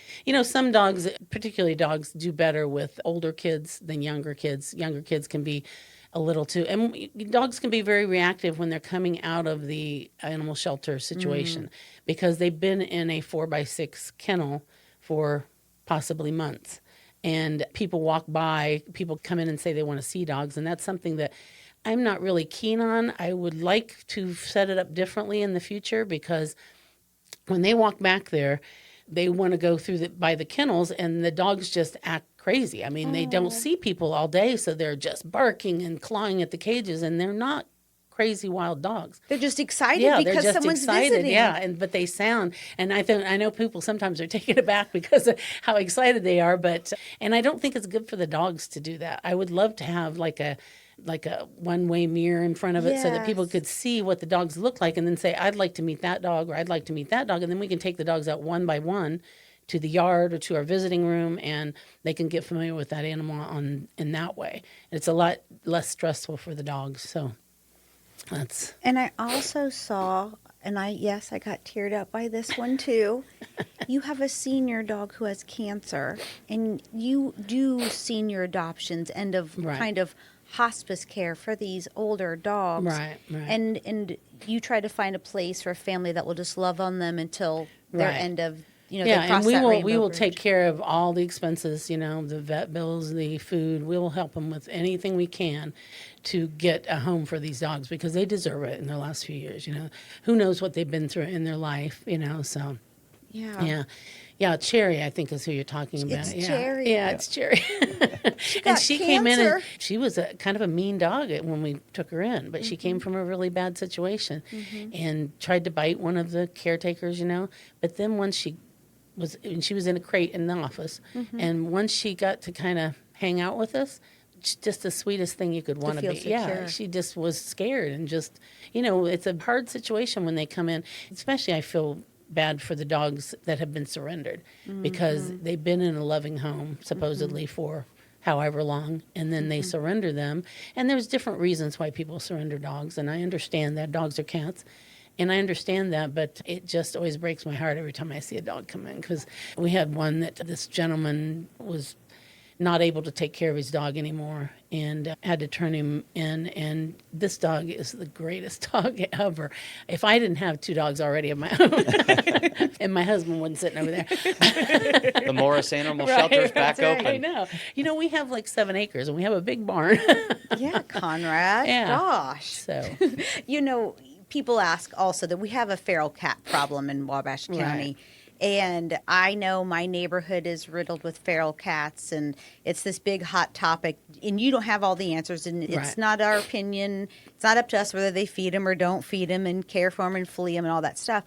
Speaker 2: some dogs, particularly dogs, do better with older kids than younger kids. Younger kids can be a little too, and dogs can be very reactive when they're coming out of the animal shelter situation because they've been in a 4x6 kennel for possibly months. And people walk by, people come in and say they want to see dogs, and that's something that I'm not really keen on. I would like to set it up differently in the future because when they walk back there, they want to go by the kennels, and the dogs just act crazy. I mean, they don't see people all day, so they're just barking and clawing at the cages, and they're not crazy wild dogs.
Speaker 3: They're just excited
Speaker 2: Yeah,
Speaker 3: because
Speaker 2: they're just
Speaker 3: someone's
Speaker 2: excited.
Speaker 3: visiting.
Speaker 2: Yeah, but they sound, and I know people sometimes are taken aback because of how excited they are. And I don't think it's good for the dogs to do that. I would love to have like a one-way mirror in front of it so that people
Speaker 3: Yes.
Speaker 2: could see what the dogs look like and then say, I'd like to meet that dog or I'd like to meet that dog. And then we can take the dogs out one by one to the yard or to our visiting room, and they can get familiar with that animal in that way. And it's a lot less stressful for the dogs. So that's...
Speaker 3: And I also saw, and I got teared up by this one too. You have a senior dog who has cancer, and you do senior adoptions and
Speaker 2: Right.
Speaker 3: kind of hospice care for these older dogs.
Speaker 2: Right.
Speaker 3: And you try to find a place for a family that will just love on them until their
Speaker 2: Right.
Speaker 3: end of, they
Speaker 2: Yeah,
Speaker 3: cross
Speaker 2: and we
Speaker 3: that
Speaker 2: will
Speaker 3: rainbow
Speaker 2: take
Speaker 3: bridge.
Speaker 2: care of all the expenses, the vet bills, the food. We will help them with anything we can to get a home for these dogs because they deserve it in their last few years. Who knows what they've been through in their life, so yeah. Cherry, I think, is who you're talking about.
Speaker 3: It's
Speaker 2: yeah.
Speaker 3: Cherry.
Speaker 2: Yeah, it's Cherry.
Speaker 3: She
Speaker 2: And
Speaker 3: got
Speaker 2: she came in and
Speaker 3: cancer.
Speaker 2: she was kind of a mean dog when we took her in, but she came from a really bad situation and tried to bite one of the caretakers, But then once she was in a crate in the office, and once she got to kind of hang out with us, just the sweetest thing you could want to
Speaker 3: feel
Speaker 2: be.
Speaker 3: secure.
Speaker 2: Yeah, she just was scared and just, it's a hard situation when they come in, especially I feel bad for the dogs that have been surrendered because they've been in a loving home supposedly for however long, and then they surrender them. And there's different reasons why people surrender dogs, and I understand that dogs are cats. And I understand that, but it just always breaks my heart every time I see a dog come in because we had one that this gentleman was not able to take care of his dog anymore and had to turn him in. And this dog is the greatest dog ever. If I didn't have 2 dogs already of my own, and my husband wasn't sitting over there.
Speaker 1: The Morris Animal Shelter is back
Speaker 2: That's right,
Speaker 1: open.
Speaker 2: I know. We have like 7 acres and we have a big barn.
Speaker 3: Yeah, Conrad.
Speaker 2: Yeah.
Speaker 3: Gosh.
Speaker 2: So,
Speaker 3: People ask also that we have a feral cat problem in Wabash County.
Speaker 2: Right.
Speaker 3: And I know my neighborhood is riddled with feral cats, and it's this big hot topic. And you don't have all the answers, and it's
Speaker 2: Right.
Speaker 3: not our opinion. It's not up to us whether they feed them or don't feed them, and care for them and flea them and all that stuff.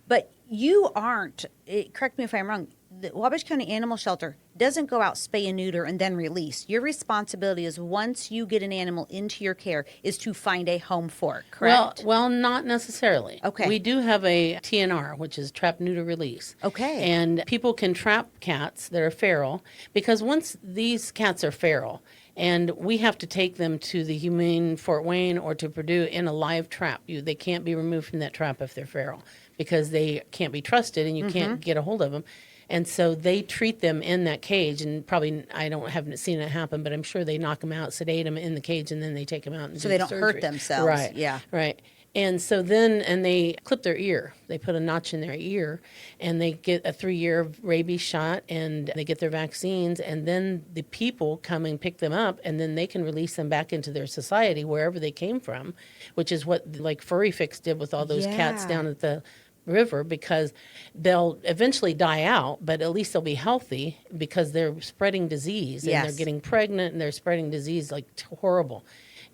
Speaker 3: But you aren't. Correct me if I'm wrong. The Wabash County Animal Shelter doesn't go out, spay and neuter, and then release. Your responsibility is once you get an animal into your care is to find a home for it, correct?
Speaker 2: well, not necessarily.
Speaker 3: Okay.
Speaker 2: We do have a TNR, which is trap, neuter, release.
Speaker 3: Okay.
Speaker 2: And people can trap cats that are feral because once these cats are feral, and we have to take them to the Humane Fort Wayne or to Purdue in a live trap. They can't be removed from that trap if they're feral because they can't be trusted and you can't get a hold of them. And so they treat them in that cage, and probably haven't seen it happen, but I'm sure they knock them out, sedate them in the cage, and then they take them out and
Speaker 3: So
Speaker 2: do
Speaker 3: they
Speaker 2: the
Speaker 3: don't hurt
Speaker 2: surgery.
Speaker 3: themselves.
Speaker 2: Right.
Speaker 3: Yeah.
Speaker 2: Right. And so then they clip their ear. They put a notch in their ear, and they get a 3-year rabies shot, and they get their vaccines, and then the people come and pick them up, and then they can release them back into their society wherever they came from, which is what like Furry Fix did with all those cats
Speaker 3: Yeah.
Speaker 2: down at the river, because they'll eventually die out, but at least they'll be healthy because they're spreading disease and
Speaker 3: Yes.
Speaker 2: they're getting pregnant and they're spreading disease like horrible.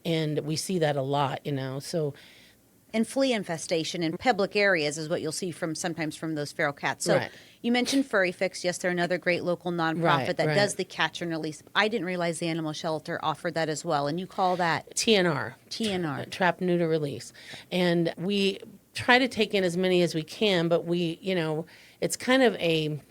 Speaker 2: And we see that a lot, So
Speaker 3: And flea infestation in public areas is what you'll see sometimes from those feral cats. So
Speaker 2: Right.
Speaker 3: you mentioned Furry Fix. Yes, they're another great local nonprofit
Speaker 2: Right,
Speaker 3: that
Speaker 2: right.
Speaker 3: does the catch and release. I didn't realize the animal shelter offered that as well. And you call that
Speaker 2: TNR,
Speaker 3: TNR.
Speaker 2: trap, neuter, release. And we try to take in as many as we can, but it's kind of a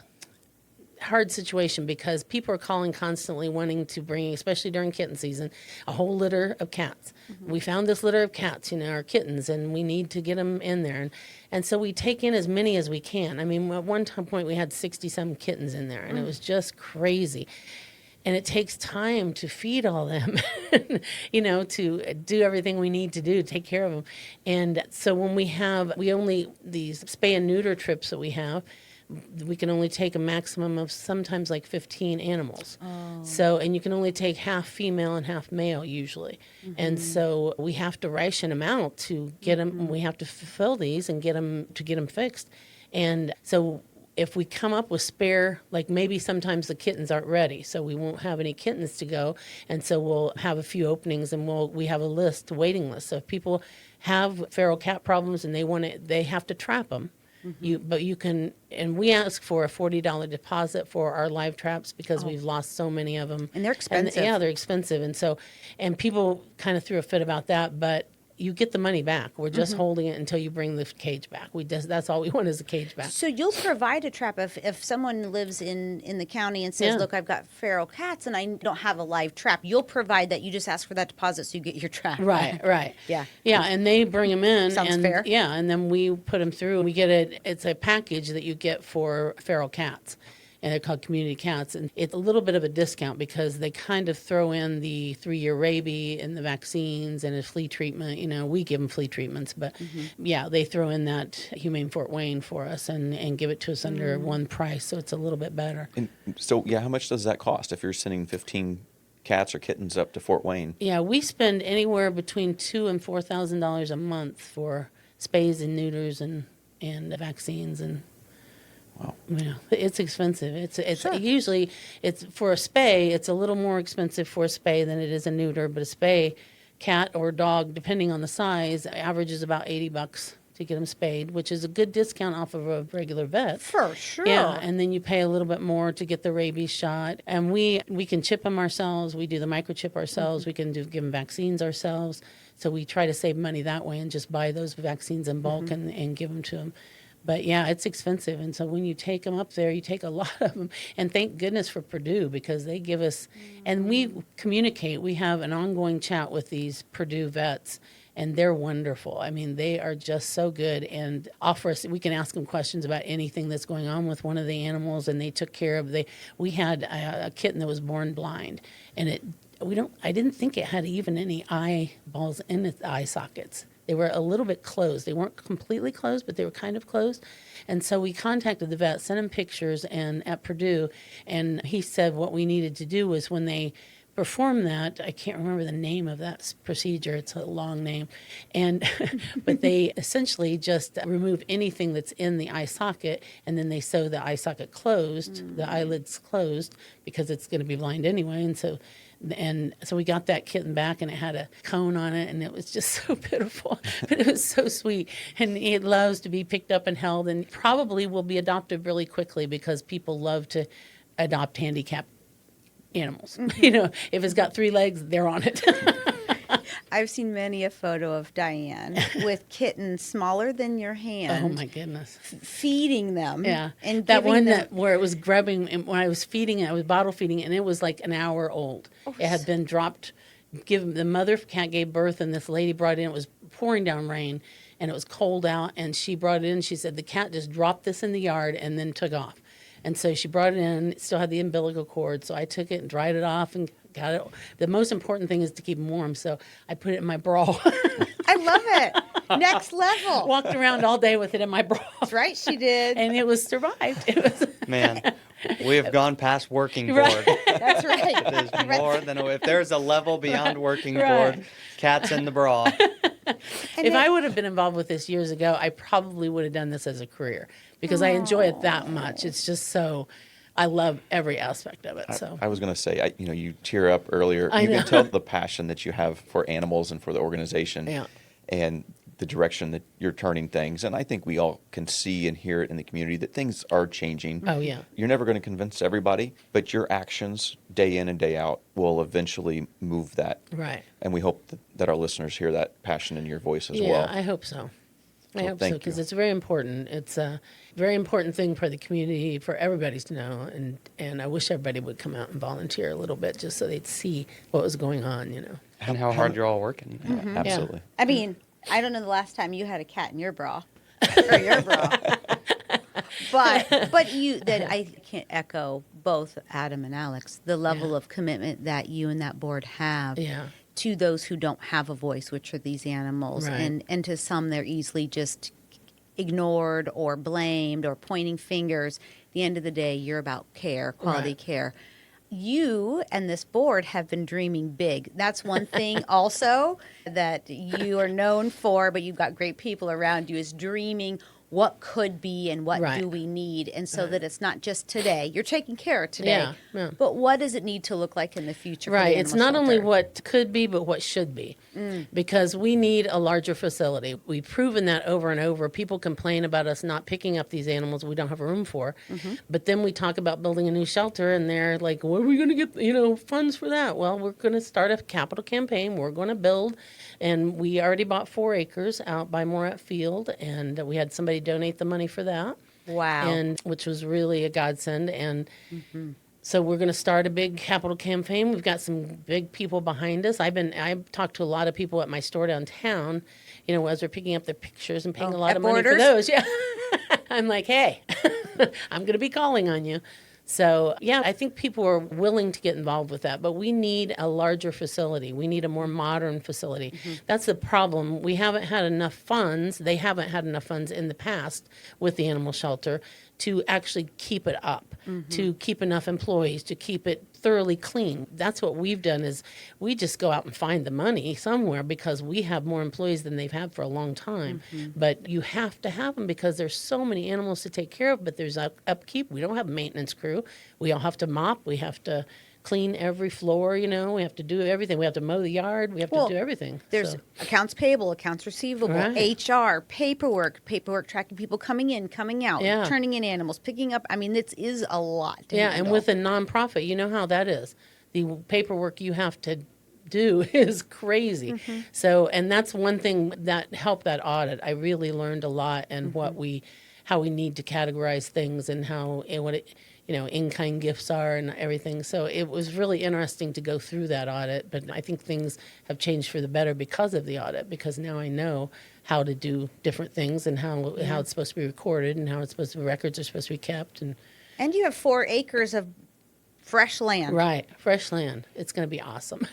Speaker 2: hard situation because people are calling constantly wanting to bring, especially during kitten season, a whole litter of cats. We found this litter of cats, our kittens, and we need to get them in there. And so we take in as many as we can. I mean, at one point we had 60-some kittens in there, and it was just crazy. And it takes time to feed all them, to do everything we need to do, take care of them. And so when these spay and neuter trips that we have, we can only take a maximum of sometimes like 15 animals. So, and you can only take half female and half male usually. And so we have to ration them out to get them, we have to fulfill these and get them fixed. And so if we come up with spare, like maybe sometimes the kittens aren't ready, so we won't have any kittens to go, and so we'll have a few openings, and we have a waiting list. So if people have feral cat problems and they have to trap them. But you can, and we ask for a $40 deposit for our live traps because we've lost so many of them.
Speaker 3: And they're expensive.
Speaker 2: Yeah, they're expensive, and people kind of threw a fit about that, but you get the money back. We're just holding it until you bring the cage back. That's all we want is the cage back.
Speaker 3: So you'll provide a trap if someone lives in the county and says,
Speaker 2: Yeah.
Speaker 3: look, I've got feral cats and I don't have a live trap. You'll provide that. You just ask for that deposit so you get your trap.
Speaker 2: Right.
Speaker 3: Yeah.
Speaker 2: Yeah, and they bring them in.
Speaker 3: Sounds
Speaker 2: and,
Speaker 3: fair.
Speaker 2: Yeah, and then we put them through. And we get it's a package that you get for feral cats. And they're called community cats. And it's a little bit of a discount because they kind of throw in the 3-year rabies and the vaccines and a flea treatment. We give them flea treatments. But, yeah, they throw in that Humane Fort Wayne for us and give it to us under one price. So it's a little bit better.
Speaker 4: And so, how much does that cost if you're sending 15 cats or kittens up to Fort Wayne?
Speaker 2: Yeah, we spend anywhere between $2,000 and $4,000 a month for spays and neuters and vaccines and.
Speaker 4: Wow.
Speaker 2: It's expensive. It's
Speaker 3: Sure.
Speaker 2: Usually it's for a spay. It's a little more expensive for a spay than it is a neuter. But a spay, cat or dog, depending on the size, averages about $80 to get them spayed, which is a good discount off of a regular vet.
Speaker 3: For sure.
Speaker 2: Yeah, and then you pay a little bit more to get the rabies shot. And we can chip them ourselves. We do the microchip ourselves. We can give them vaccines ourselves. So we try to save money that way and just buy those vaccines in bulk and give them to them. But yeah, it's expensive. And so when you take them up there, you take a lot of them. And thank goodness for Purdue because they give us, and we communicate. We have an ongoing chat with these Purdue vets. and they're wonderful. I mean, they are just so good and offer us, we can ask them questions about anything that's going on with one of the animals, and they took care of, we had a kitten that was born blind, and I didn't think it had even any eyeballs in its eye sockets. They were a little bit closed. They weren't completely closed, but they were kind of closed. And so we contacted the vet, sent him pictures and at Purdue, and he said what we needed to do was when they perform that, I can't remember the name of that procedure, it's a long name, and but they essentially just remove anything that's in the eye socket, and then they sew the eye socket closed, the eyelids closed, because it's going to be blind anyway. And so we got that kitten back, and it had a cone on it, and it was just so pitiful, but it was so sweet. And it loves to be picked up and held, and probably will be adopted really quickly because people love to adopt handicapped animals. If it's got 3 legs, they're on it.
Speaker 3: I've seen many a photo of Diane with kittens smaller than your hand.
Speaker 2: Oh my goodness.
Speaker 3: Feeding them.
Speaker 2: Yeah.
Speaker 3: And
Speaker 2: that one
Speaker 3: them...
Speaker 2: where it was grubbing, and when I was feeding it, I was bottle feeding, and it was like an hour old. It had been dropped, the mother cat gave birth, and this lady brought it in, it was pouring down rain, and it was cold out, and she brought it in, she said the cat just dropped this in the yard and then took off. And so she brought it in, it still had the umbilical cord, so I took it and dried it off and got it. The most important thing is to keep them warm, so I put it in my bra.
Speaker 3: I love it. Next level.
Speaker 2: Walked around all day with it in my bra.
Speaker 3: That's right, she did.
Speaker 2: And it was survived. It was
Speaker 1: Man, we have gone past working board.
Speaker 2: Right.
Speaker 3: That's right.
Speaker 1: It is more than if there's a level beyond working
Speaker 2: Right.
Speaker 1: board, cats in the bra.
Speaker 2: If I would have been involved with this years ago, I probably would have done this as a career because I enjoy it that much. It's just so, I love every aspect of it. So
Speaker 4: I was going to say, you tear up earlier.
Speaker 2: I
Speaker 4: You
Speaker 2: know.
Speaker 4: can tell the passion that you have for animals and for the organization,
Speaker 2: Yeah.
Speaker 4: and the direction that you're turning things. And I think we all can see and hear it in the community that things are changing.
Speaker 2: Oh, yeah.
Speaker 4: You're never going to convince everybody, but your actions day in and day out will eventually move that.
Speaker 2: Right.
Speaker 4: And we hope that our listeners hear that passion in your voice as
Speaker 2: Yeah,
Speaker 4: well.
Speaker 2: I hope so. I
Speaker 4: Well,
Speaker 2: hope so
Speaker 4: thank
Speaker 2: because
Speaker 4: you.
Speaker 2: it's very important. It's a very important thing for the community, for everybody to know. And I wish everybody would come out and volunteer a little bit just so they'd see what was going on,
Speaker 1: And how hard you're all working.
Speaker 4: Yeah, absolutely.
Speaker 3: I mean, I don't know the last time you had a cat in your bra. Or your bra. But I can't echo both Adam and Alex, the level of commitment that you and that board have
Speaker 2: Yeah.
Speaker 3: to those who don't have a voice, which are these animals.
Speaker 2: Right.
Speaker 3: And to some, they're easily just ignored or blamed or pointing fingers. At the end of the day, you're about care, quality
Speaker 2: Right.
Speaker 3: care. You and this board have been dreaming big. That's one thing also that you are known for, but you've got great people around you, is dreaming what could be and what
Speaker 2: Right.
Speaker 3: do we need, and so that it's not just today. You're taking care of today,
Speaker 2: Yeah, yeah.
Speaker 3: but what does it need to look like in the future? for the
Speaker 2: Right. It's
Speaker 3: animal
Speaker 2: not only
Speaker 3: shelter?
Speaker 2: what could be, but what should be. Because we need a larger facility. We've proven that over and over. People complain about us not picking up these animals we don't have room for. But then we talk about building a new shelter, and they're like, where are we going to get funds for that? Well, we're going to start a capital campaign. We're going to build. And we already bought 4 acres out by Morat Field, and we had somebody donate the money for that.
Speaker 3: Wow.
Speaker 2: And which was really a godsend. And so we're going to start a big capital campaign. We've got some big people behind us. I've talked to a lot of people at my store downtown, as they're picking up their pictures and paying a lot
Speaker 3: at
Speaker 2: of money for
Speaker 3: Borders?
Speaker 2: those. Yeah. I'm like, hey, I'm going to be calling on you. So, yeah, I think people are willing to get involved with that, but we need a larger facility. We need a more modern facility. That's the problem. We haven't had enough funds. They haven't had enough funds in the past with the animal shelter to actually keep it up, to keep enough employees, to keep it thoroughly clean. That's what we've done is we just go out and find the money somewhere because we have more employees than they've had for a long time. But you have to have them because there's so many animals to take care of, but there's upkeep. We don't have a maintenance crew. We all have to mop. We have to clean every floor, we have to do everything. We have to mow the yard. We have to do everything.
Speaker 3: There's
Speaker 2: So,
Speaker 3: accounts payable, accounts receivable,
Speaker 2: Right.
Speaker 3: HR, paperwork tracking people coming in, coming out,
Speaker 2: Yeah.
Speaker 3: turning in animals, picking up. I mean, this is a lot to
Speaker 2: yeah, and
Speaker 3: handle.
Speaker 2: with a nonprofit, you know how that is. The paperwork you have to do is crazy. So, and that's one thing that helped that audit. I really learned a lot and how we need to categorize things and how and what it. in-kind gifts are and everything. So it was really interesting to go through that audit, but I think things have changed for the better because of the audit, because now I know how to do different things and how it's supposed to be recorded and how it's supposed to be, records are supposed to be kept.
Speaker 3: And you have 4 acres of fresh land.
Speaker 2: Right, fresh land. It's going to be awesome.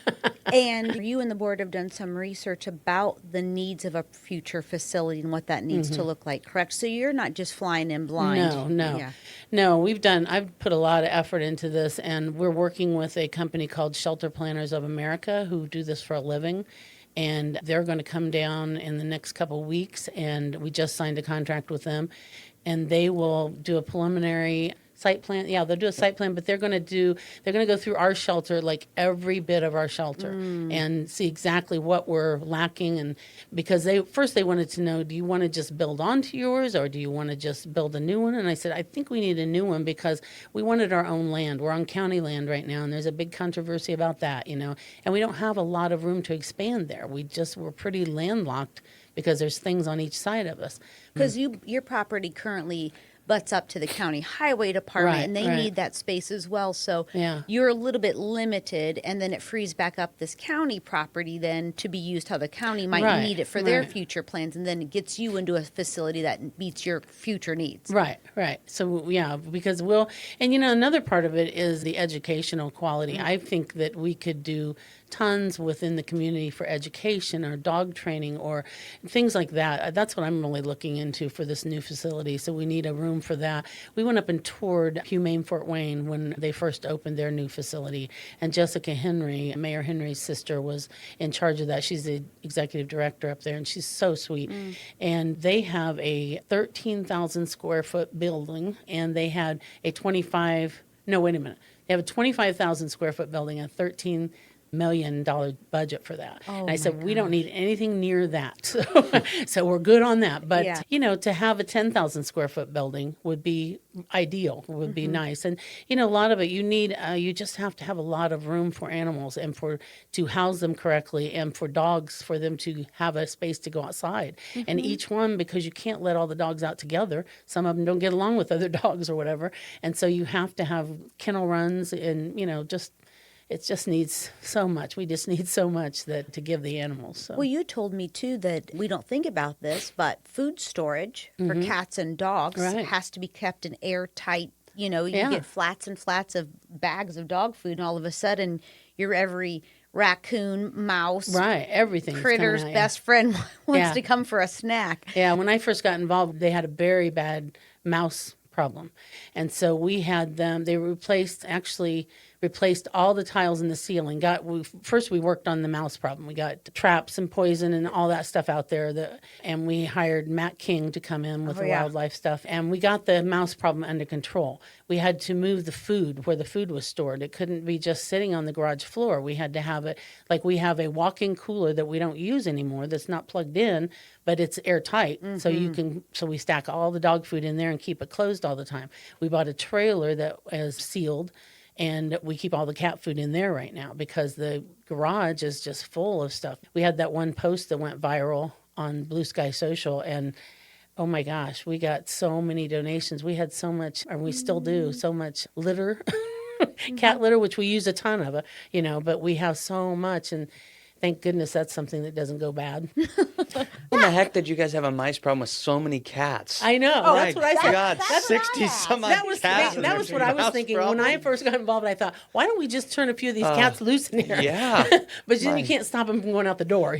Speaker 3: And you and the board have done some research about the needs of a future facility and what that needs to look like, correct? So you're not just flying in blind.
Speaker 2: No.
Speaker 3: Yeah.
Speaker 2: No, I've put a lot of effort into this, and we're working with a company called Shelter Planners of America who do this for a living. And they're going to come down in the next couple of weeks, and we just signed a contract with them. And they will do a preliminary site plan. Yeah, they'll do a site plan, but they're going to go through our shelter, like every bit of our shelter, and see exactly what we're lacking. And because they wanted to know, do you want to just build onto yours, or do you want to just build a new one? And I said, I think we need a new one because we wanted our own land. We're on county land right now, and there's a big controversy about that, and we don't have a lot of room to expand there. We're pretty landlocked because there's things on each side of us.
Speaker 3: Because your property currently butts up to the county highway department,
Speaker 2: Right,
Speaker 3: and they
Speaker 2: right.
Speaker 3: need that space as well. So
Speaker 2: Yeah.
Speaker 3: you're a little bit limited, and then it frees back up this county property then to be used how the county might
Speaker 2: Right,
Speaker 3: need it for their
Speaker 2: right.
Speaker 3: future plans, and then it gets you into a facility that meets your future needs.
Speaker 2: Right. So, yeah, because another part of it is the educational quality. I think that we could do tons within the community for education or dog training or things like that. That's what I'm really looking into for this new facility. So we need a room for that. We went up and toured Humane Fort Wayne when they first opened their new facility. And Jessica Henry, Mayor Henry's sister, was in charge of that. She's the executive director up there, and she's so sweet. And they have a 13,000 square foot building, and they had a They have a 25,000 square foot building, a $13 million budget for that.
Speaker 3: Oh,
Speaker 2: And I said,
Speaker 3: my
Speaker 2: we don't need anything near that. So we're good on that. But,
Speaker 3: Yeah.
Speaker 2: to have a 10,000 square foot building would be ideal, would be nice. And, a lot of it, you just have to have a lot of room for animals and to house them correctly, and for dogs, for them to have a space to go outside. And each one, because you can't let all the dogs out together, some of them don't get along with other dogs or whatever. And so you have to have kennel runs and, it just needs so much. We just need so much to give the animals. So.
Speaker 3: Well, you told me too that we don't think about this, but food storage for cats and dogs
Speaker 2: Right.
Speaker 3: has to be kept in airtight. You
Speaker 2: Yeah.
Speaker 3: get flats and flats of bags of dog food, and all of a sudden, your every raccoon, mouse,
Speaker 2: Right, everything's
Speaker 3: critter's
Speaker 2: coming out, yeah.
Speaker 3: best friend wants
Speaker 2: Yeah.
Speaker 3: to come for a snack.
Speaker 2: Yeah, when I first got involved, they had a very bad mouse problem. And so we had them, they replaced all the tiles in the ceiling. First we worked on the mouse problem. We got traps and poison and all that stuff out there. And we hired Matt King to come in with the wildlife stuff. And we got the mouse problem under control. We had to move the food where the food was stored. It couldn't be just sitting on the garage floor. We had to have it, like we have a walk-in cooler that we don't use anymore that's not plugged in, but it's airtight. So we stack all the dog food in there and keep it closed all the time. We bought a trailer that is sealed, and we keep all the cat food in there right now because the garage is just full of stuff. We had that one post that went viral on Blue Sky Social, and oh my gosh, we got so many donations. We had so much, or we still do, so much litter, cat litter, which we use a ton of, but we have so much, and thank goodness that's something that doesn't go bad.
Speaker 1: When the heck did you guys have a mice problem with so many cats?
Speaker 2: I know.
Speaker 1: Oh,
Speaker 2: That's what I said.
Speaker 1: God,
Speaker 3: That's
Speaker 1: 60
Speaker 3: bad.
Speaker 1: some odd
Speaker 2: That was
Speaker 1: cats.
Speaker 2: that was what I was thinking when I first got involved. I thought, why don't we just turn a few of these cats loose in here?
Speaker 1: Yeah.
Speaker 2: But then you can't stop them from going out the door,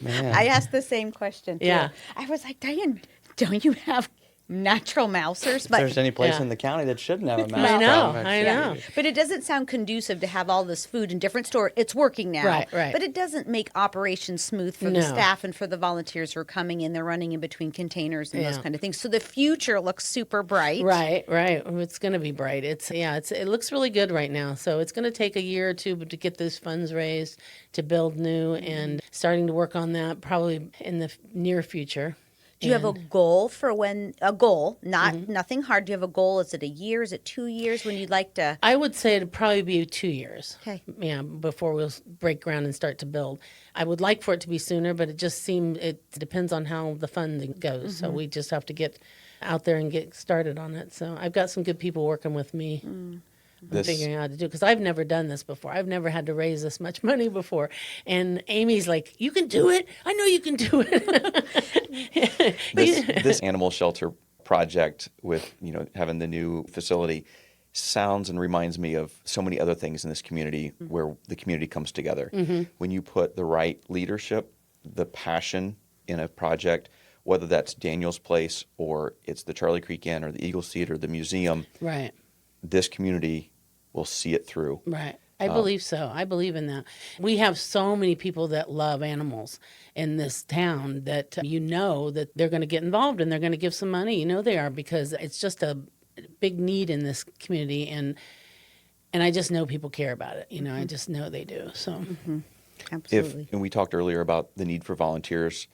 Speaker 1: Man.
Speaker 3: I asked the same question too.
Speaker 2: Yeah.
Speaker 3: I was like, Diane, don't you have natural mousers?
Speaker 1: If there's any place
Speaker 2: Yeah.
Speaker 1: in the county that shouldn't have a mouse
Speaker 2: I know,
Speaker 1: problem,
Speaker 2: I
Speaker 1: it
Speaker 2: know.
Speaker 1: should be.
Speaker 3: But it doesn't sound conducive to have all this food in different stores. It's working now.
Speaker 2: Right.
Speaker 3: But it doesn't make operations smooth for the
Speaker 2: No.
Speaker 3: staff and for the volunteers who are coming in. They're running in between containers and those
Speaker 2: Yeah.
Speaker 3: kind of things. So the future looks super bright.
Speaker 2: Right. It's going to be bright. It looks really good right now. So it's going to take a year or two to get those funds raised to build new, and starting to work on that probably in the near future.
Speaker 3: Do you have a goal for nothing hard? Do you have a goal? Is it a year? Is it 2 years when you'd like to?
Speaker 2: I would say it'd probably be 2 years.
Speaker 3: Okay.
Speaker 2: Yeah, before we'll break ground and start to build. I would like for it to be sooner, but it depends on how the funding goes. So we just have to get out there and get started on it. So I've got some good people working with me. I'm figuring out how to do it because I've never done this before. I've never had to raise this much money before. And Amy's like, "You can do it. I know you can do it."
Speaker 4: This animal shelter project with, having the new facility sounds and reminds me of so many other things in this community where the community comes together. When you put the right leadership, the passion in a project, whether that's Daniel's Place or it's the Charlie Creek Inn or the Eagles Theater or the museum,
Speaker 2: Right.
Speaker 4: this community will see it through.
Speaker 2: Right. I believe so. I believe in that. We have so many people that love animals in this town that that they're going to get involved and they're going to give some money. They are, because it's just a big need in this community, and I just know people care about it. I just know they do. So
Speaker 3: Absolutely.
Speaker 4: And we talked earlier about the need for volunteers,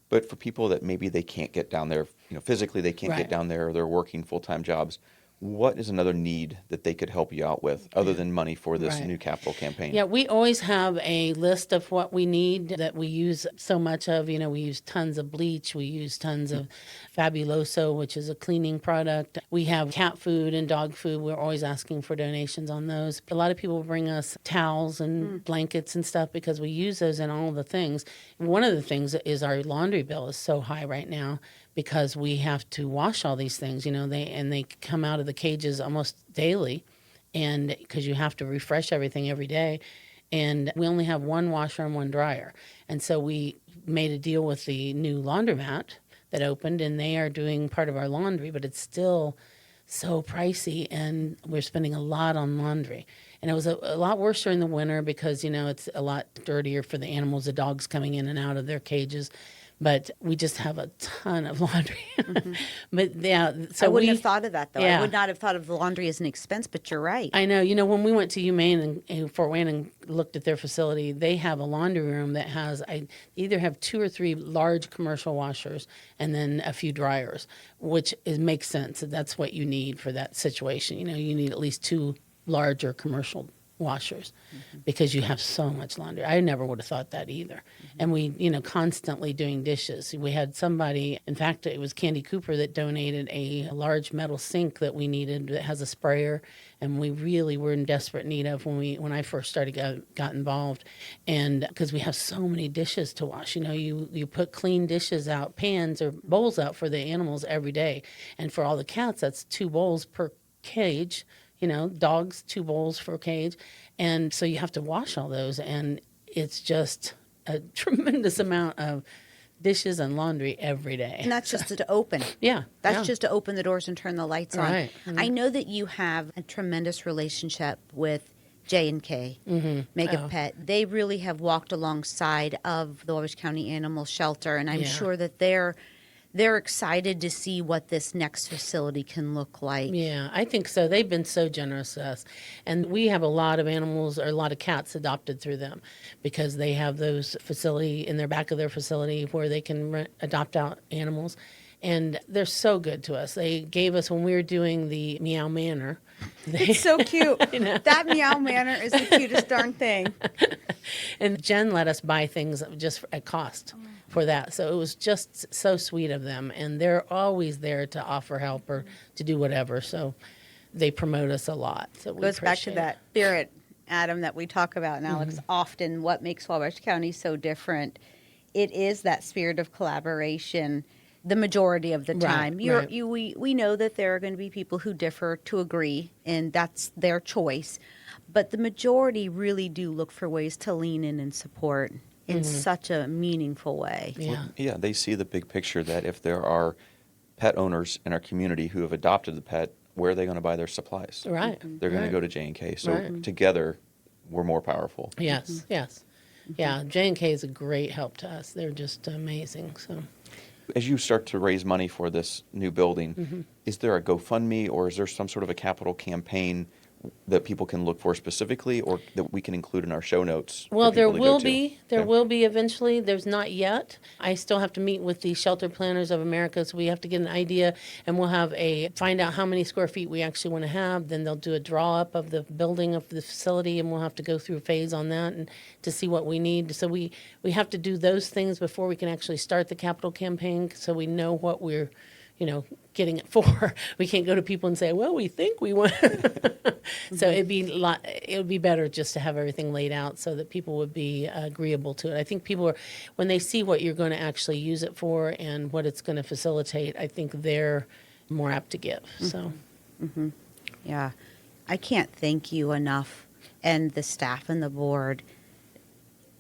Speaker 4: but for people that maybe they can't get down there, physically they can't
Speaker 2: Right.
Speaker 4: get down there, or they're working full-time jobs, what is another need that they could help you out with other than money for this
Speaker 2: Right.
Speaker 4: new capital campaign?
Speaker 2: Yeah, we always have a list of what we need that we use so much of. We use tons of bleach. We use tons of Fabuloso, which is a cleaning product. We have cat food and dog food. We're always asking for donations on those. A lot of people bring us towels and blankets and stuff because we use those in all the things. One of the things is our laundry bill is so high right now because we have to wash all these things. They come out of the cages almost daily, and because you have to refresh everything every day, and we only have one washer and one dryer. And so we made a deal with the new laundromat that opened, and they are doing part of our laundry, but it's still so pricey, and we're spending a lot on laundry. And it was a lot worse during the winter because, it's a lot dirtier for the animals, the dogs coming in and out of their cages. But we just have a ton of laundry. But yeah, so
Speaker 3: I wouldn't have thought of that, though.
Speaker 2: Yeah.
Speaker 3: I would not have thought of the laundry as an expense, but you're right.
Speaker 2: I know. When we went to UMaine and Fort Wayne and looked at their facility, they have a laundry room that has, I either have 2 or 3 large commercial washers and then a few dryers, which makes sense. That's what you need for that situation. You need at least 2 larger commercial washers because you have so much laundry. I never would have thought that either. And we, constantly doing dishes. We had somebody, in fact, it was Candy Cooper that donated a large metal sink that we needed that has a sprayer, and we really were in desperate need of when I first got involved. And because we have so many dishes to wash, you put clean dishes out, pans or bowls out for the animals every day. And for all the cats, that's 2 bowls per cage. Dogs, 2 bowls for a cage. And so you have to wash all those. And it's just a tremendous amount of dishes and laundry every day.
Speaker 3: And that's just to open.
Speaker 2: Yeah.
Speaker 3: That's just to open the doors and turn the lights on.
Speaker 2: Right.
Speaker 3: I know that you have a tremendous relationship with J&K, Mega Pet. They really have walked alongside of the Wabash County Animal Shelter, and I'm sure that they're excited to see what this next facility can look like.
Speaker 2: Yeah, I think so. They've been so generous to us. And we have a lot of animals or a lot of cats adopted through them because they have those facility in their back of their facility where they can adopt out animals. And they're so good to us. They gave us, when we were doing the Meow Manor.
Speaker 3: It's so cute. That Meow Manor is the cutest darn thing.
Speaker 2: And Jen let us buy things just at cost for that. So it was just so sweet of them. And they're always there to offer help or to do whatever. So they promote us a lot. So we
Speaker 3: Goes back to
Speaker 2: appreciate
Speaker 3: that spirit, Adam, that we talk about, and Alex, often what makes Wabash County so different. It is that spirit of collaboration the majority of the time.
Speaker 2: Right.
Speaker 3: We know that there are going to be people who differ to agree, and that's their choice. But the majority really do look for ways to lean in and support in such a meaningful way.
Speaker 2: Yeah.
Speaker 4: Yeah, they see the big picture that if there are pet owners in our community who have adopted the pet, where are they going to buy their supplies?
Speaker 2: Right.
Speaker 4: They're going to go to J&K. So
Speaker 2: Right.
Speaker 4: together, we're more powerful.
Speaker 2: Yes, yes. Yeah, J&K is a great help to us. They're just amazing. So
Speaker 4: As you start to raise money for this new building, is there a GoFundMe or is there some sort of a capital campaign that people can look for specifically or that we can include in our show notes? for
Speaker 2: well, there
Speaker 4: people to go
Speaker 2: will
Speaker 4: to?
Speaker 2: be. There
Speaker 4: Okay.
Speaker 2: will be eventually. There's not yet. I still have to meet with the Shelter Planners of America, so we have to get an idea, and we'll find out how many square feet we actually want to have. Then they'll do a draw up of the building of the facility, and we'll have to go through a phase on that and to see what we need. So we have to do those things before we can actually start the capital campaign, so we know what we're getting it for. We can't go to people and say, well, we think we want. So it would be better just to have everything laid out so that people would be agreeable to it. I think people when they see what you're going to actually use it for and what it's going to facilitate, I think they're more apt to give. So,
Speaker 3: Yeah. I can't thank you enough, and the staff and the board.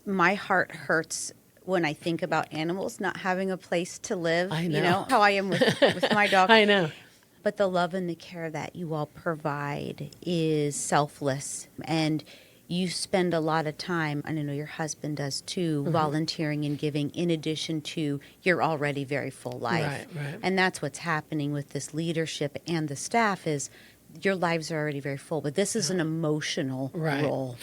Speaker 3: My heart hurts when I think about animals not having a place to live.
Speaker 2: I know.
Speaker 3: You know how I am with my dog.
Speaker 2: I know.
Speaker 3: But the love and the care that you all provide is selfless. And you spend a lot of time, and I know your husband does too, volunteering and giving in addition to your already very full life.
Speaker 2: Right.
Speaker 3: And that's what's happening with this leadership and the staff is your lives are already very full, but this is an emotional role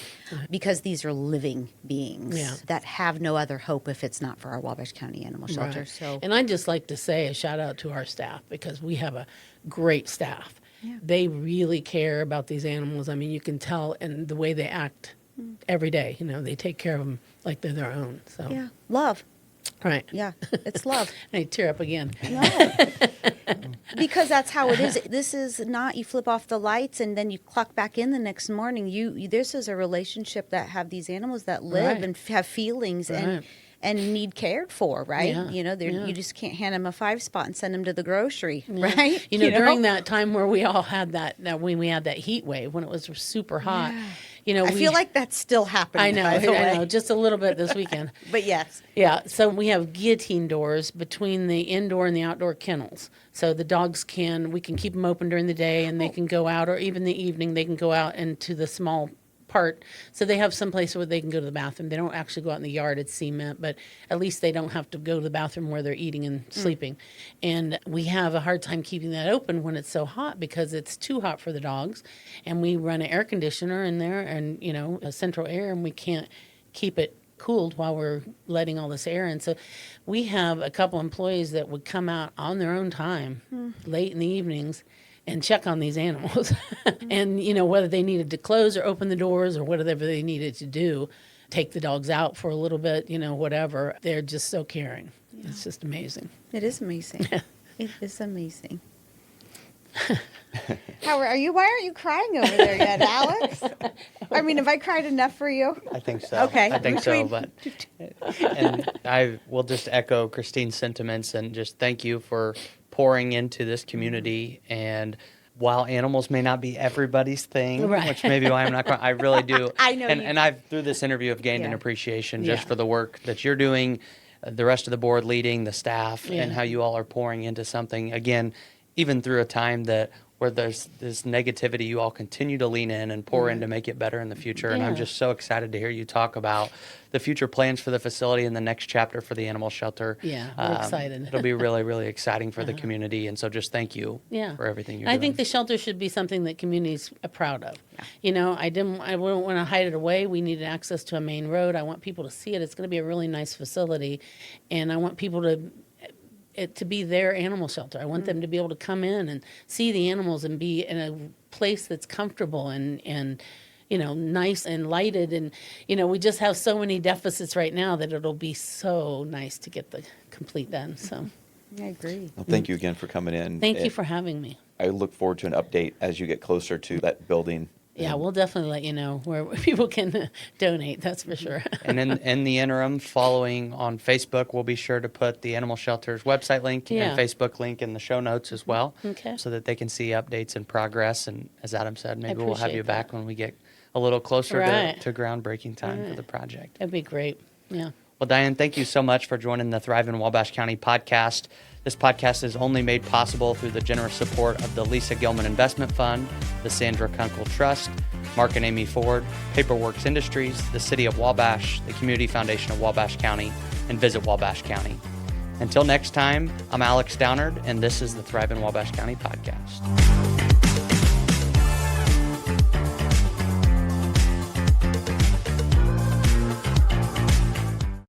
Speaker 3: because these are living beings that have no other hope if it's not for our Wabash County Animal Shelter.
Speaker 2: Right.
Speaker 3: So,
Speaker 2: and I'd just like to say a shout out to our staff because we have a great staff.
Speaker 3: Yeah.
Speaker 2: They really care about these animals. I mean, you can tell in the way they act every day. They take care of them like they're their own. So
Speaker 3: yeah, love.
Speaker 2: Right.
Speaker 3: Yeah, it's love.
Speaker 2: I tear up again.
Speaker 3: No. Because that's how it is. This is not you flip off the lights and then you clock back in the next morning. This is a relationship that have these animals that live and have feelings and need cared for, right?
Speaker 2: Yeah.
Speaker 3: You just can't hand them a 5-spot and send them to the grocery, right?
Speaker 2: During that time where we all had when we had that heat wave, when it was super hot,
Speaker 3: I feel like that's still happening.
Speaker 2: I
Speaker 3: by the way.
Speaker 2: know, just a little bit this weekend.
Speaker 3: But yes.
Speaker 2: Yeah, so we have guillotine doors between the indoor and the outdoor kennels. So the dogs we can keep them open during the day and they can go out, or even the evening, they can go out into the small part. So they have some place where they can go to the bathroom. They don't actually go out in the yard, it's cement, but at least they don't have to go to the bathroom where they're eating and sleeping. And we have a hard time keeping that open when it's so hot because it's too hot for the dogs. And we run an air conditioner in there and, a central air, and we can't keep it cooled while we're letting all this air in. So we have a couple employees that would come out on their own time late in the evenings and check on these animals. And, whether they needed to close or open the doors or whatever they needed to do, take the dogs out for a little bit, whatever. They're just so caring. Yeah. It's just amazing.
Speaker 3: It is amazing. It is amazing. Howard, why aren't you crying over there yet, Alex? I mean, have I cried enough for you?
Speaker 1: I think so.
Speaker 3: Okay.
Speaker 1: I think so, and I will just echo Christine's sentiments and just thank you for pouring into this community. And while animals may not be everybody's thing, which may be why I'm not crying, I really do.
Speaker 3: I know.
Speaker 1: And I've, through this interview, have gained an appreciation just for the work that you're doing, the rest of the board leading, the staff, and how you all are pouring into something. Again, even through a time where there's this negativity, you all continue to lean in and pour in to make it better in the future. And I'm just so excited to hear you talk about the future plans for the facility and the next chapter for the animal shelter.
Speaker 2: Yeah, we're excited.
Speaker 1: It'll be really, really exciting for the community. And so just thank you for everything you're doing.
Speaker 2: I think the shelter should be something that communities are proud of. Yeah. I don't want to hide it away. We needed access to a main road. I want people to see it. It's going to be a really nice facility. And I want people to be their animal shelter. I want them to be able to come in and see the animals and be in a place that's comfortable and nice and lighted. And, we just have so many deficits right now that it'll be so nice to get the complete done. So
Speaker 3: I agree.
Speaker 4: Well, thank you again for coming in.
Speaker 2: Thank you for having me.
Speaker 4: I look forward to an update as you get closer to that building.
Speaker 2: Yeah, we'll definitely let you know where people can donate, that's for sure.
Speaker 1: And in the interim, following on Facebook, we'll be sure to put the Animal Shelter's website link and Facebook link in the show notes as well, so that they can see updates and progress. And as Adam said, maybe we'll have you back when we get a little closer to groundbreaking time for the project.
Speaker 2: That'd be great, yeah.
Speaker 1: Well, Diane, thank you so much for joining the ThriveIN Wabash County podcast. This podcast is only made possible through the generous support of the Lisa Gilman Investment Fund, the Sandra Kunkel Trust, Mark and Amy Ford, Paperworks Industries, the City of Wabash, the Community Foundation of Wabash County, and Visit Wabash County. Until next time, I'm Alex Downard, and this is the ThriveIN Wabash County podcast.